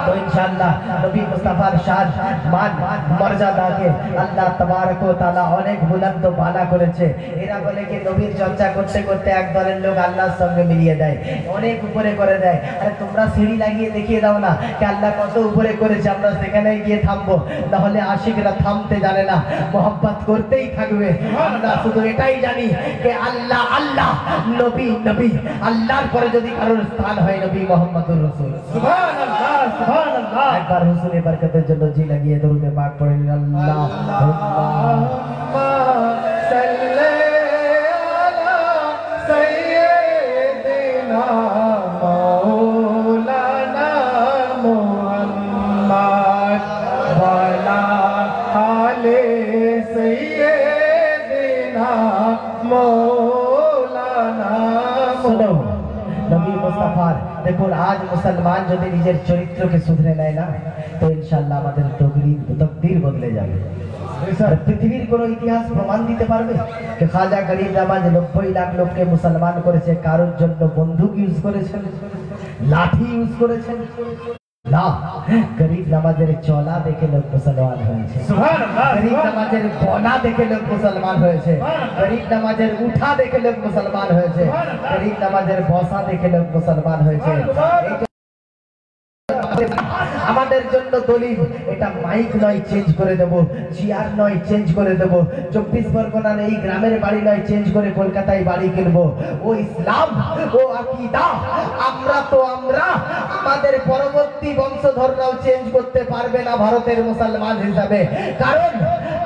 तो इंशाअल्लाह नबी मुस्तफार शान मान মর্যাদাকে আল্লাহ তাবারক ওয়া তাআলা অনেক বুলন্দ বালা করেছে। এরা বলে কি নবীর চর্চা করতে করতে এক দলের লোক আল্লাহর সঙ্গে মিলিয়ে দেয়, অনেক উপরে করে দেয়। আরে তোমরা সিঁড়ি লাগিয়ে দেখিয়ে দাও না যে আল্লাহ কত উপরে করেছে, আমরা সেখানে গিয়ে থামবো। তাহলে আশিকরা থামতে জানে না, মোহাব্বত করতেই থাকবে। আমরা শুধু এটাই জানি যে আল্লাহ আল্লাহ, নবী নবী। আল্লাহর পরে যদি কারোর স্থান হয় নবী মুহাম্মদুর রাসূল। সুবহানাল্লাহ সুবহানাল্লাহ। একবার হুজুরের বরকতের জন্য জি লাগিয়ে দরুদে পাক পড়েন। আল্লাহুম্মা সাল্লি আলা সাইয়্যিদিনা মাওলানা মুহাম্মদ ওয়া আলা আলি সাইয়্যিদিনা মাওলানা सुनो नबी मुस्तफार দেখুন আজ মুসলমান যদি নিজের চরিত্রকে শুধরে নেয় না তো ইনশাআল্লাহ আমাদের তকদীর বদলে যাবে। পৃথিবীর কোন ইতিহাস প্রমাণ দিতে পারবে যে খাজা গরিব নওয়াজ 90 লাখ লোককে মুসলমান করেছে? কারোর জন্য বন্দুক ইউজ করেছেন, লাঠি ইউজ করেছেন? না, গরিব নওয়াজের চলা দেখে লোক মুসলমান হয়েছে। সুবহানাল্লাহ। গরিব নওয়াজের বনা দেখে লোক মুসলমান হয়েছে। গরিব নওয়াজের উঠা দেখে লোক মুসলমান হয়েছে। গরিব নওয়াজের বসা দেখে লোক মুসলমান হয়েছে। আমাদের জন্য দলিল এটা মাইক নয় চেঞ্জ করে দেব, চেয়ার নয় চেঞ্জ করে দেব, 24 পরগনার এই গ্রামের বাড়ি নয় চেঞ্জ করে কলকাতায় বাড়ি কিনবো। ও ইসলাম, ও আকীদা আমরা আমাদের পরবর্তী বংশধররাও চেঞ্জ করতে পারবে না ভারতের মুসলমান হিসাবে। কারণ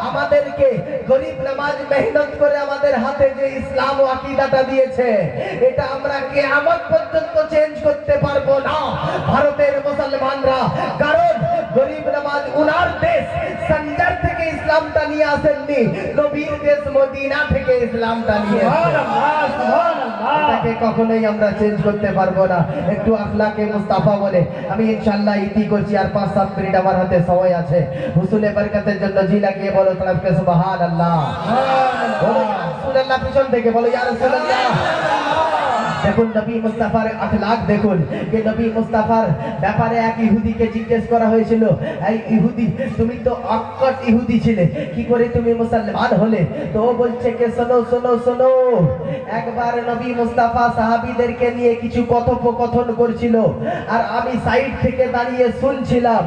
আমাদেরকে গরিব নওয়াজ মেহনত করে আমাদের হাতে যে ইসলাম ও আকীদাটা দিয়েছে এটা আমরা কিয়ামত পর্যন্ত চেঞ্জ করতে পারবো না ভারতের মুসলমানরা। কারণ গরিব নওয়াজ উনার দেশ সঞ্জার থেকে ইসলামটা নিয়ে আসেননি, নবীর দেশ মদিনা থেকে ইসলামটা নিয়ে সুবহানাল্লাহ সুবহানাল্লাহ। এটাকে কখনোই আমরা চেঞ্জ করতে পারবো না। একটু আখলাকে মুস্তাফা বলে আমি ইনশাআল্লাহ ইতি করছি, আর 5-7 মিনিট আমার হাতে সময় আছে। হুসুলে বরকতের জন্য জি লাগিয়ে বলো তরফকে সুবহানাল্লাহ। বলো ইয়া রাসূলুল্লাহ, পিছন থেকে বলো ইয়া রাসূলুল্লাহ। দেখুন নবী মুস্তাফার আখলাক দেখুন যে নবী মুস্তাফার ব্যাপারে এক ইহুদিকে জিজ্ঞেস করা হয়েছিল, এই ইহুদি তুমি তো অকট ইহুদি ছিলে, কি করে তুমি মুসলমান হলে? তো ও বলছে কে শোনো শোনো শোনো, একবার নবী মুস্তাফা সাহাবীদেরকে নিয়ে কিছু কথোপকথন করছিল আর আমি সাইড থেকে দাঁড়িয়ে শুনছিলাম।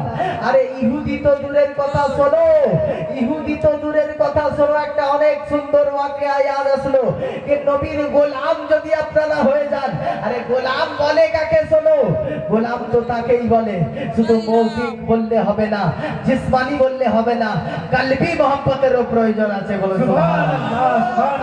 আরে ইহুদি তো দূরের কথা শোনো, ইহুদি তো দূরের কথা শোনো, একটা অনেক সুন্দর ওয়াকিয়া ইয়াদ আসলো যে নবীর গোলাম যদি আপনারা হয়ে যান, আরে গোলাম বলে কাকে শোনো, গোলাম তো তাকেই বলে। শুধু মৌখিক বললে হবে না, জিসমানি বললে হবে না, কলবি মোহাম্মতেরও প্রয়োজন আছে। বলো সুবহানাল্লাহ।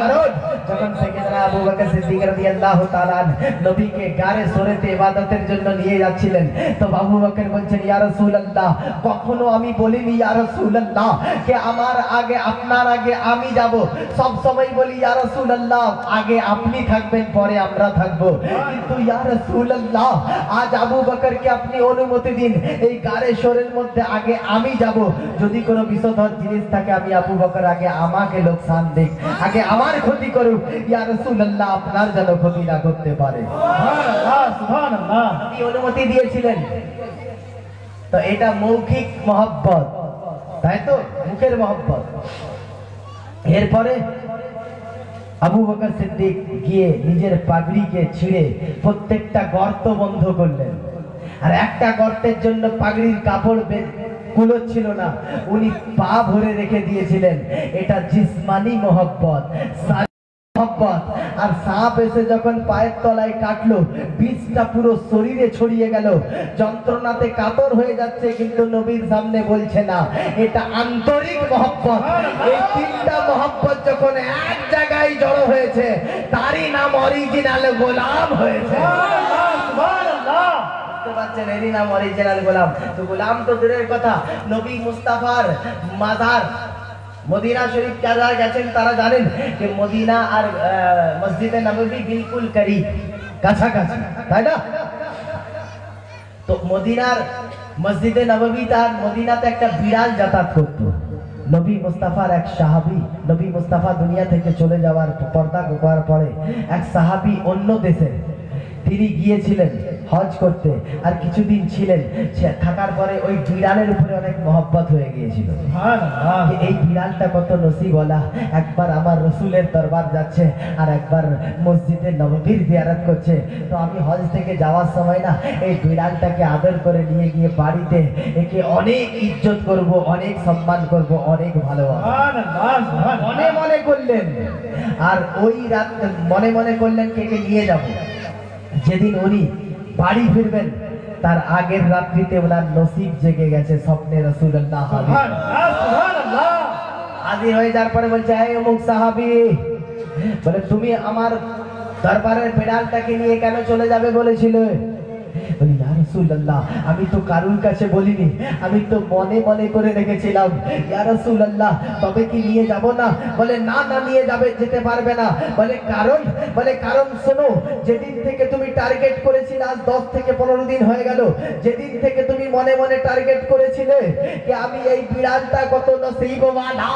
কারণ যখন সাইয়েদনা আবু বকর সিদ্দিক রাদিয়াল্লাহু তাআলা নবীকে গারে সোরেতে ইবাদতের জন্য নিয়ে যাচ্ছিলেন, তো আবু বকর বলছেন ইয়া রাসূলুল্লাহ, কখনো আমি বলিনি ইয়া রাসূলুল্লাহ যে আমার আগে আপনার আগে আমি যাব, সব সময় বলি ইয়া রাসূলুল্লাহ আগে আপনি থাকবেন পরে আমরা থাকবো। কিন্তু ইয়া রাসূলুল্লাহ আজ আবু বকরকে আপনি অনুমতি দিন এই গারে সোরের মধ্যে আগে আমি যাব, যদি কোনো বিষধর জিনিস থাকে আমি আবু বকর আগে আমাকে লোকসান দিক, আগে আমার ক্ষতি করুক, ইয়া রাসূলুল্লাহ আপনার যেন ক্ষতি না করতে পারে। সুবহানাল্লাহ সুবহানাল্লাহ। আপনি অনুমতি দিয়েছিলেন। তো এটা মৌখিক মহব্বত, তাই তো, মুখের মহব্বত। এরপরে আবু বকর সিদ্দিক গিয়ে নিজের পাগড়িকে ছিঁড়ে প্রত্যেকটা গর্ত বন্ধ করলেন, আর একটা গর্তের জন্য পাগড়ির কাপড় কুলোচ্ছিল না, উনি পা ভরে রেখে দিয়েছিলেন। এটা জিসমানি মোহব্বত, মোহব্বত। আর সাপ এসে যখন পায়ের তলায় কাটলো, বিষটা পুরো শরীরে ছড়িয়ে গেল, যন্ত্রণাতে কাতর হয়ে যাচ্ছে, কিন্তু নবীর সামনে বলছে না। এটা আন্তরিক মোহব্বত। এই তিনটা মোহব্বত যখন এক জায়গায় জড়ো হয়েছে, তারই নাম অরিজিনাল গোলাম হয়েছে। বুঝতে পারছেন, এরই নাম অরিজিনাল গোলাম। তো গোলাম তো দূরের কথা, নবী মুস্তাফার মাজার মদিনা শরীফ যারা গেছেন তারা জানেন যে মদিনা আর মসজিদে নববী বিলকুল করিব, কাছাকাছি, তাই না? তো মদিনার মসজিদে নববী তার মদিনাতে একটা বিড়াল যাতায়াত করত। নবী মুস্তাফার এক সাহাবী, নবী মুস্তাফা দুনিয়া থেকে চলে যাওয়ার পর্দা গোপার পরে এক সাহাবী অন্য দেশে, তিনি গিয়েছিলেন হজ করতে, আর কিছুদিন ছিলেন। থাকার পরে ওই বিড়ালের উপরে অনেক মহব্বত হয়ে গিয়েছিল। এই বিড়ালটা কত নসিবওয়ালা, একবার আমার রসুলের দরবার যাচ্ছে আর একবার মসজিদে নববীর জিয়ারত করছে। তো আমি হজ থেকে যাওয়ার সময় না এই বিড়ালটাকে আদর করে নিয়ে গিয়ে বাড়িতে একে অনেক ইজ্জত করব, অনেক সম্মান করব, অনেক ভালোবাসা মনে মনে করলেন। আর ওই রাত মনে মনে করলেন কে নিয়ে যাব। যেদিন উনি বাড়ি ফিরবেন তার আগের রাত্রিতে ওনার নসিব জেগে গেছে, স্বপ্নে রাসূলুল্লাহ হাজির হয়ে যাওয়ার পরে বলছে, হে অমুক সাহাবী, বলে তুমি আমার দরবারের বিড়ালটাকে নিয়ে কেন চলে যাবে বলেছিলে? বলি, ইয়া রাসূলুল্লাহ, আমি তো কারুর কাছে বলিনি, আমি তো মনে মনে করে রেখেছিলাম। ইয়া রাসূলুল্লাহ, তবে কি নিয়ে যাব না? বলে, না না, নিয়ে যাবে, যেতে পারবে না। বলে কারণ? বলে কারণ শোনো, যেদিন থেকে তুমি টার্গেট করেছিলে, আজ 10 থেকে 15 দিন হয়ে গেল, যেদিন থেকে তুমি মনে মনে টার্গেট করেছিলে যে আমি এই বিড়ালটা কত নসিবওয়ালা,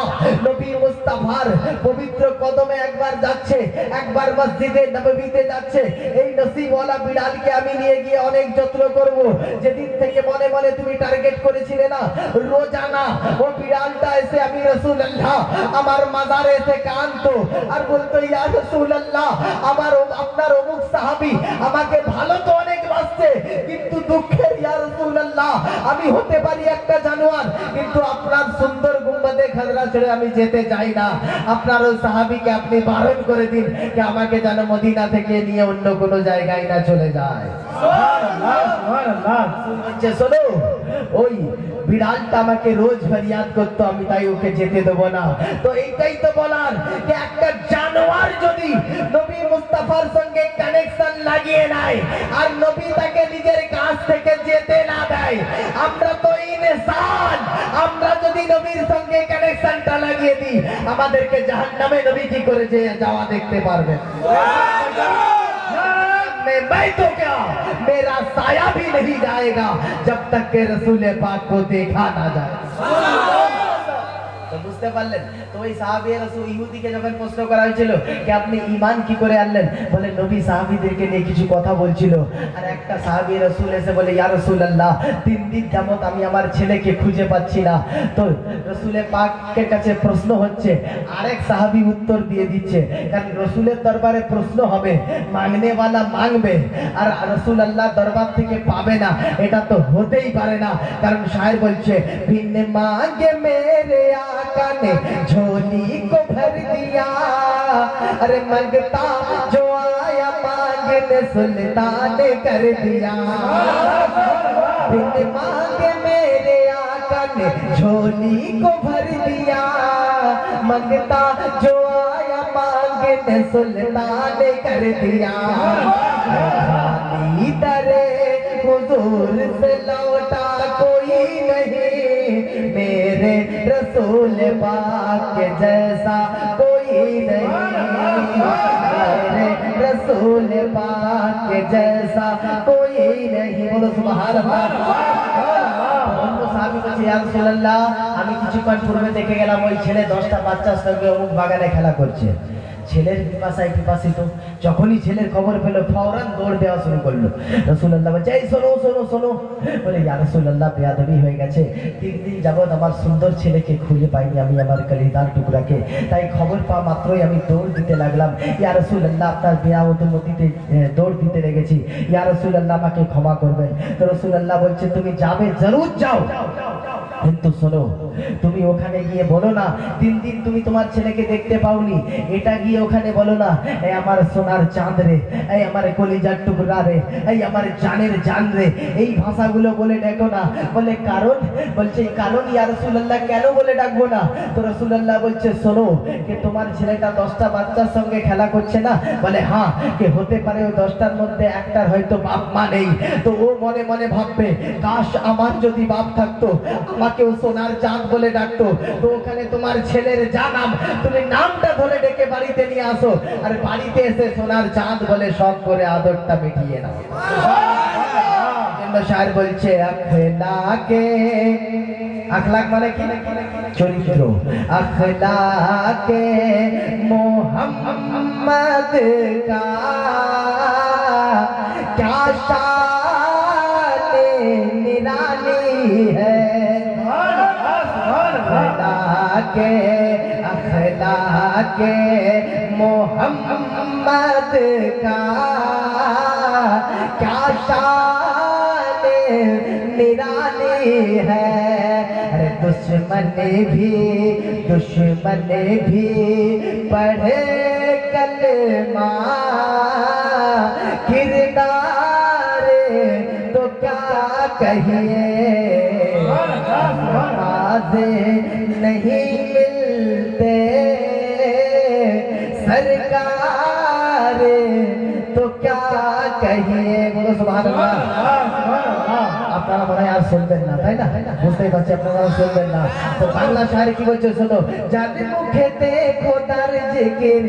নবী মুস্তাফার পবিত্র কদমে একবার যাচ্ছে, একবার মসজিদে নববীতে যাচ্ছে, এই নসিবওয়ালা বিড়ালকে আমি নিয়ে গিয়ে অনেক যত্ন করব। যেদিন থেকে মনে মনে তুমি টার্গেট করেছিলে না, রোজানা ও বিড়ালটা এসে আমি রাসূলুল্লাহ আমার মাজারে এসে কাঁদতো আর বলতো, ইয়া রাসূলুল্লাহ, আপনার অমুক সাহাবী আমাকে ভালো তো অনেক বাসছে, কিন্তু দুঃখের ইয়া রাসূলুল্লাহ, আমি হতে পারি একটা জানোয়ার, কিন্তু আপনার সুন্দর গুম্বাদে খাজরা ছেড়ে আমি যেতে চাই না। আপনার ওই সাহাবীকে আপনি বারণ করে দিন যে আমাকে যেন মদিনা থেকে নিয়ে অন্য কোনো জায়গায় না চলে যায়। শোনো, ওই বিড়ালটা আমাকে রোজ ফরিয়াদ করতো, আমি তাই ওকে যেতে দেবো না। তো এইটাই তো বলার যে একটা জানোয়ার যদি নবী মুস্তাফার সঙ্গে কানেকশন লাগিয়ে নেয় আর নবী তাকে নিজের কাছ থেকে যেতে না দেয়, আমরা তো ইনসান, আমরা যদি নবীর সঙ্গে কানেকশনটা লাগিয়ে দিই, আমাদেরকে জাহান্নামে নবী কি করে যাওয়া দেখতে পারবেন? मैं तो क्या, मेरा साया भी नहीं जाएगा जब तक के रसूल पाक को देखा ना जाए। তো বুঝতে পারলেন? তো ওই সাহাবী রাসূল ইহুদিকে যখন প্রশ্ন করা হয়েছিল যে আপনি ঈমান কি করে আনলেন, বলে নবী সাহাবীদেরকে নিয়ে কিছু কথা বলছিল, আর একটা সাহাবী রাসূল এসে বলে, ইয়া রাসূলুল্লাহ, 3 দিন যাবত আমি আমার ছেলেকে খুঁজে পাচ্ছি না। তো রাসূলের পাকের কাছে প্রশ্ন হচ্ছে, আরেক সাহাবী উত্তর দিয়ে দিচ্ছে, কারণ রাসূলের দরবারে প্রশ্ন হবে, মাংনে वाला মাংবে, আর রাসূলুল্লাহ দরবার থেকে পাবে না, এটা তো হতেই পারে না। কারণ শায়ের বলছে, ভিন্ন মাंगे मेरे आका ने झोली को भर दिया, अरे मंगता जो आया मांगने सुल्तान कर दिया। बिन मांगे मेरे आका ने झोली को भर दिया, मंगता जो आया मांगने सुल्तान कर दिया। खाली दरे हुजूर से लौटा कोई नहीं, मेरे रसूल पाक के जैसा कोई नहीं, मेरे रसूल पाक के जैसा कोई नहीं। बोलो सुभान अल्लाह। সাহাবী বলছে, ইয়া রাসূলুল্লাহ, আমি কিছুক্ষণ পূর্বে দেখে গেলাম ওই ছেলে 10টা বাচ্চার সঙ্গে অমুক বাগানে খেলা করছে। ছেলের পিপাসায় পিপাসিত, যখনই ছেলের খবর পেল ফৌরান দৌড় দেওয়া শুরু করলো। রাসূলুল্লাহ বলছে, এই শোনো শোনো শোনো। বলে, ইয়া রাসূলুল্লাহ, বেয়াদবি হয়ে গেছে, 3 দিন যাবত আমার সুন্দর ছেলেকে খুঁজে পাইনি আমি, আমার কলিজার টুকরাকে, তাই খবর পাওয়া মাত্রই আমি দৌড় দিতে লাগলাম। ইয়া রাসূলুল্লাহ, আপনার বেয়াদবিতে দৌড় দিতে লেগেছি, ইয়া রাসূলুল্লাহ আমাকে ক্ষমা করবেন। তো রাসূলুল্লাহ বলছে, তুমি যাবে, জরুর যাও, কিন্তু শোনো, তুমি ওখানে গিয়ে বলো না 3 দিন তুমি তোমার ছেলেকে দেখতে পাওনি, এটা গিয়ে ওখানে বলো না এই আমার সোনার চাঁদ রে, এই আমার কলিজার টুকরা রে, এই আমার জানের জান রে, এই ভাষাগুলো বলে ডাকো না। বলে কারণ, বলছে এই কারণ ইয়া রাসূলুল্লাহ কেন বলে ডাকবো না? তো রাসূলুল্লাহ বলছে শোনো, যে তোমার ছেলেটা 10টা বাচ্চার সঙ্গে খেলা করছে না? বলে হ্যাঁ, কে হতে পারে ওই 10টার মধ্যে একটার হয়তো বাপ মা নেই, তো ও মনে মনে ভাববে কাশ আমার যদি বাপ থাকতো আমাকেও সোনার চাঁদ বলে ডাকতো। তো ওখানে তোমার ছেলের যা নাম, তুমি নামটা ধরে ডেকে বাড়িতে নিয়ে আসো, আর বাড়িতে এসে সোনার চাঁদ বলে শখ করে আদরটা মিটিয়ে নাও। শায়ের বলছে আখলাকে, আখলাক মানে কি? চরিত্র। আখলাকে মোহাম্মদ কা क्या शान निराली है, अखलाके अखलाके मोहम्मद का क्या शान निराली है। अरे दुश्मन भी पढ़े कलमा, किरदार तो क्या कहिए, नवाज़े नहीं मिलते सरकार तो क्या कहिए। बोलो सुभान अल्लाह। আপনারা মনে হয় আর শুনবেন না, তাই না? বুঝতেই পারছি আপনারা শুনবেন না। তো বাংলা শায়ের কি বলছে শোনো, যাদের মুখেতে খোদার জিকির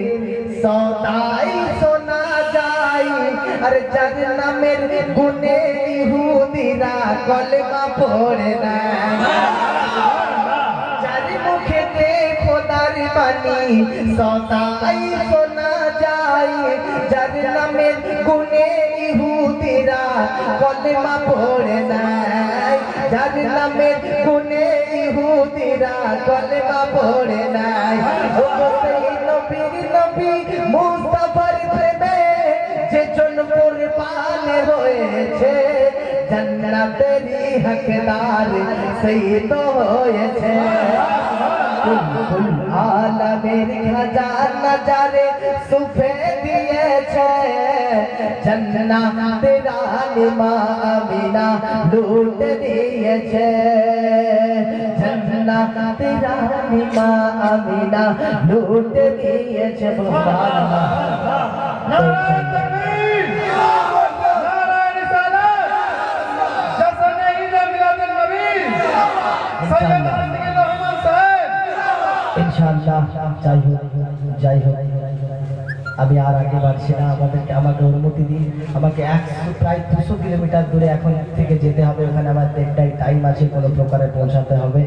সদাই শোনা যায়, আরে যার নামের গুণে ইহুদিরা কলেমা পড়ে না, যার মুখেতে খোদার বাণী সদাই শোনা যায়, যার নামের গুণে ইহুদিরা কলেমা পড়ে নাই, যার নামের গুণে ইহুদিরা কলেমা পড়ে নাই। ও সেই নবীর নবী মুস্তাফার প্রেমে যে জন কুরবান হয়েছে, জান্নাতেরই হকদার সেই তো হয়েছে। কুল আলমের খাজানা যারে সুফে দিয়েছে, জান্নাতের রানী মা আমিনা লুট দিয়েছে, জান্নাতের রানী মা আমিনা লুট দিয়েছে। সুবহানাল্লাহ। नारायण तकबीर, नारायण रिसालत, जश्न ईद मिलाद नबी, सैयद आशिक रहमान साहब। ইনশাআল্লাহ যাই হোক আমি আর আগে বাড়ছি না, আমাকে অনুমতি দিন। আমাকে প্রায় 200 কিলোমিটার দূরে এখন থেকে যেতে হবে, ওখানে আমার দেড়টাই টাইম আছে, কোনো প্রকারে পৌঁছাতে হবে।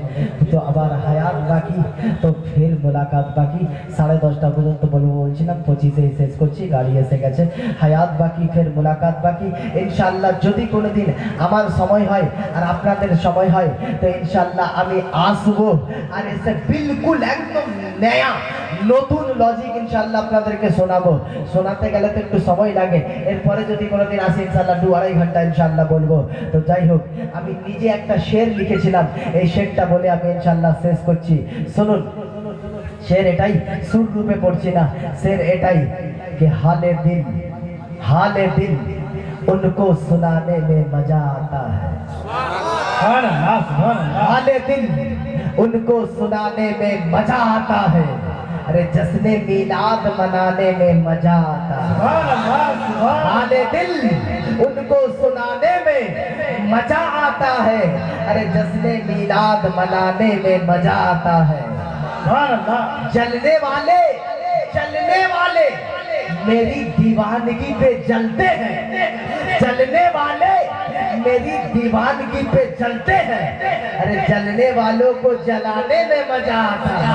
তো আবার হায়াত বাকি, তো ফের মোলাকাত বাকি। 10:30 পর্যন্ত বলবো বলছিলাম, 25-এ শেষ করছি, গাড়ি এসে গেছে। হায়াত বাকি, ফের মোলাকাত বাকি। ইনশাআল্লাহ যদি কোনোদিন আমার সময় হয় আর আপনাদের সময় হয়, তো ইনশাআল্লাহ আমি আসবো, আর এসে বিলকুল একদম নয়া নতুন লজিক ইনশাআল্লাহ আপনাদেরকে শোনাবো। শোনাতে গেলে তো একটু সময় লাগে, এরপরে যদি কোনোদিন আসি ইনশাআল্লাহ 2-2.5 ঘন্টা ইনশাআল্লাহ বলবো। তো যাই হোক, আমি নিজে একটা শের লিখেছিলাম, এই শেরটা বলে আমি ইনশাআল্লাহ শেষ করছি। শুনুন, শের এটাই, সুর রূপে পড়ছি না, শের এটাই कि हाले दिल उनको सुनाने में मजा आता है। हाले दिल उनको सुनाने में मजा आता है, अरे जश्ने मीलाद मनाने में मजा आता है। हाले दिल उनको सुनाने में मजा आता है, अरे जश्ने मीलाद मनाने में मजा आता है। जलने वाले मेरी दीवानगी पे जलते हैं, जलने वाले मेरी दीवानगी पे जलते हैं, अरे जलने वालों को जलाने में मजा आता है,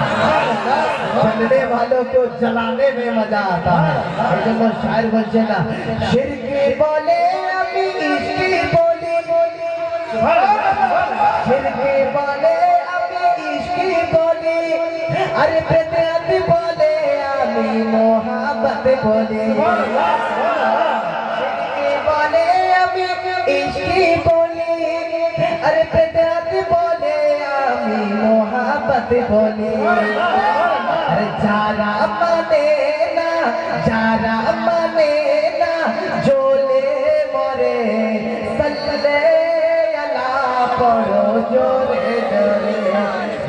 जलने वालों को जलाने में मजा आता है। जब शायर बच्चे ना शिरके बोले अभी इसकी बोली, शिरके बोले अभी इसकी बोली, अरे बेदर्द बोले अभी मोहब्बत बोले, शिरके बोले अभी इसकी बोली, अरे बेदर्द बोले मोहब्बत बोले अरे जारा माने ना जारा माने ना जोले मोरे सल्ले अला पढ़ो जोरे जोरे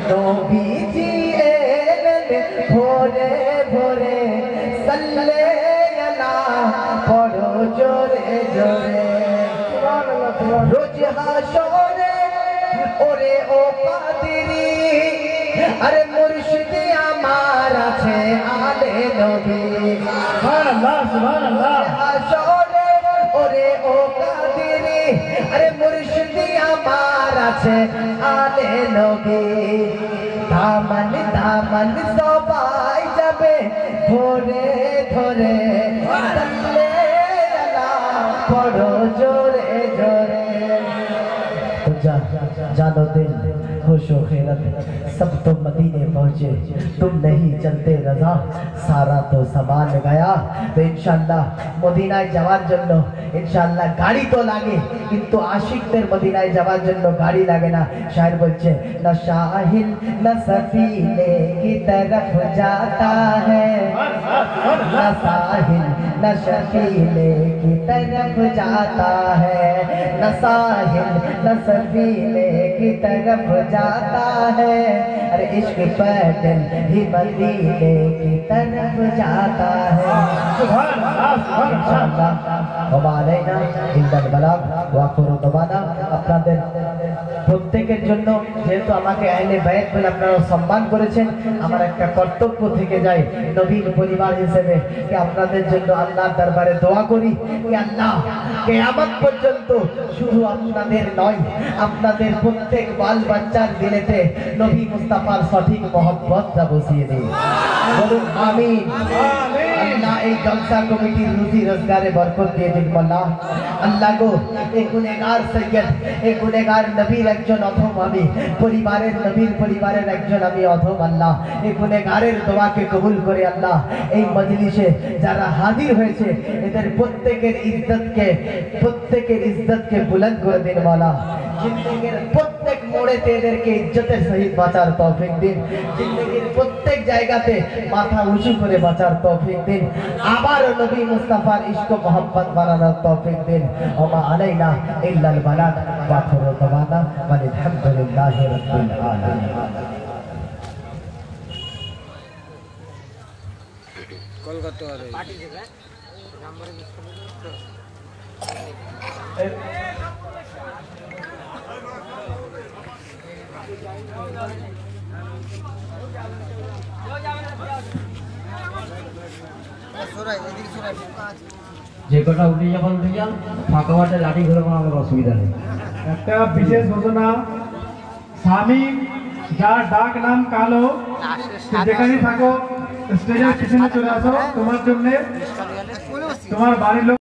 नबी जी एलेन भोरे भोरे सल्ले अला पढ़ो जोरे जोरे रोज हाशोरे ओरे ओ कादिरी अरे मुर्शिद আমার আছে আলে নবী সুবহানাল্লাহ সুবহানাল্লাহ হাশরে ওরে ও কাদিরি আরে মুর্শিদ আমার আছে আলে নবী দামান দামান সবাই যাবে ধরে ধরে সাল্লে আলা পড়ো জোরে জোরে जानो दिल खुश हो खैरत सब तो मदीने पहुँचे तुम नहीं चलते रजा सारा तो सामान गया तो इंशाल्लाह मदीनाय जावार जन्नो इंशाल्लाह गाड़ी तो लागे किंतु आशिकদের मदीनाय जावार जन्नो गाड़ी लागे ना शायर बोलছে ना साहिल ना सफीने की तरफ जाता है ना साहिल ना सफीने की तरफ जाता है ना साहिल ना सफीने की तरफ जाता है अरे इश्क पैदल ही मदीने की तरफ जाता है সুবহানাল্লাহ সুবহানাল্লাহ ওমালাইনা ইল্লাল বালাগ ওয়া আখিরু দাওয়ানা আপনাদের প্রত্যেকের জন্য যেহেতু আমাকে আহলে বাইত বলে আপনারা সম্মান করেছেন আমার একটা কর্তব্য থেকে যায় নবীর পরিবার হিসেবে যে আপনাদের জন্য আল্লাহর দরবারে দোয়া করি যে আল্লাহ কিয়ামত পর্যন্ত শুধু আপনাদের নয় আপনাদের প্রত্যেক বাল বাচ্চার দিলেতে নবী মুস্তাফার সঠিক মহব্বতটা বসিয়ে দিন বলুন আমিন আল্লাহ এই জলসা কমিটির রুজি রোজগারে বরকত দিয়ে দিন আল্লাহ আল্লাহ গো এই গুনেগার সৈয়দ এই গুনেগার নবীর একজন অধম আমি পরিবারের নবীর পরিবারের একজন আমি অধম আল্লাহ এই গুনেগারের দোয়াকে কবুল করে আল্লাহ এই মজলিসে যারা হাজির হয়েছে এদের প্রত্যেকের ইজ্জতকে বুলন্দ করে দিন মাওলা জিন্দেগীর প্রত্যেক মোড়েতে এদেরকে ইজ্জতের সহিত বাঁচার তৌফিক দিন জিন্দেগীর প্রত্যেক জায়গাতে মাথা উঁচু করে বাঁচার তৌফিক দিন আবার নবী মুস্তাফার ইশক ও মোহাব্বত বানানোর তৌফিক দিন ওমা আলাইনা ইল্লাল বালাগ ওয়া আখিরু দাওয়ানা আলহামদুলিল্লাহি রাব্বিল আলামিন কলকাতা পার্টি থেকে নাম্বার যে কটা উঠে যখন যান ফাঁকা মাঠে লাঠি ঘুরে আমার অসুবিধা নেই একটা বিশেষ ঘোষণা স্বামী যার ডাক নাম কালো যেখানে থাকো স্টেজের পিছনে চলে আসো তোমার জন্য তোমার বাড়ির লোক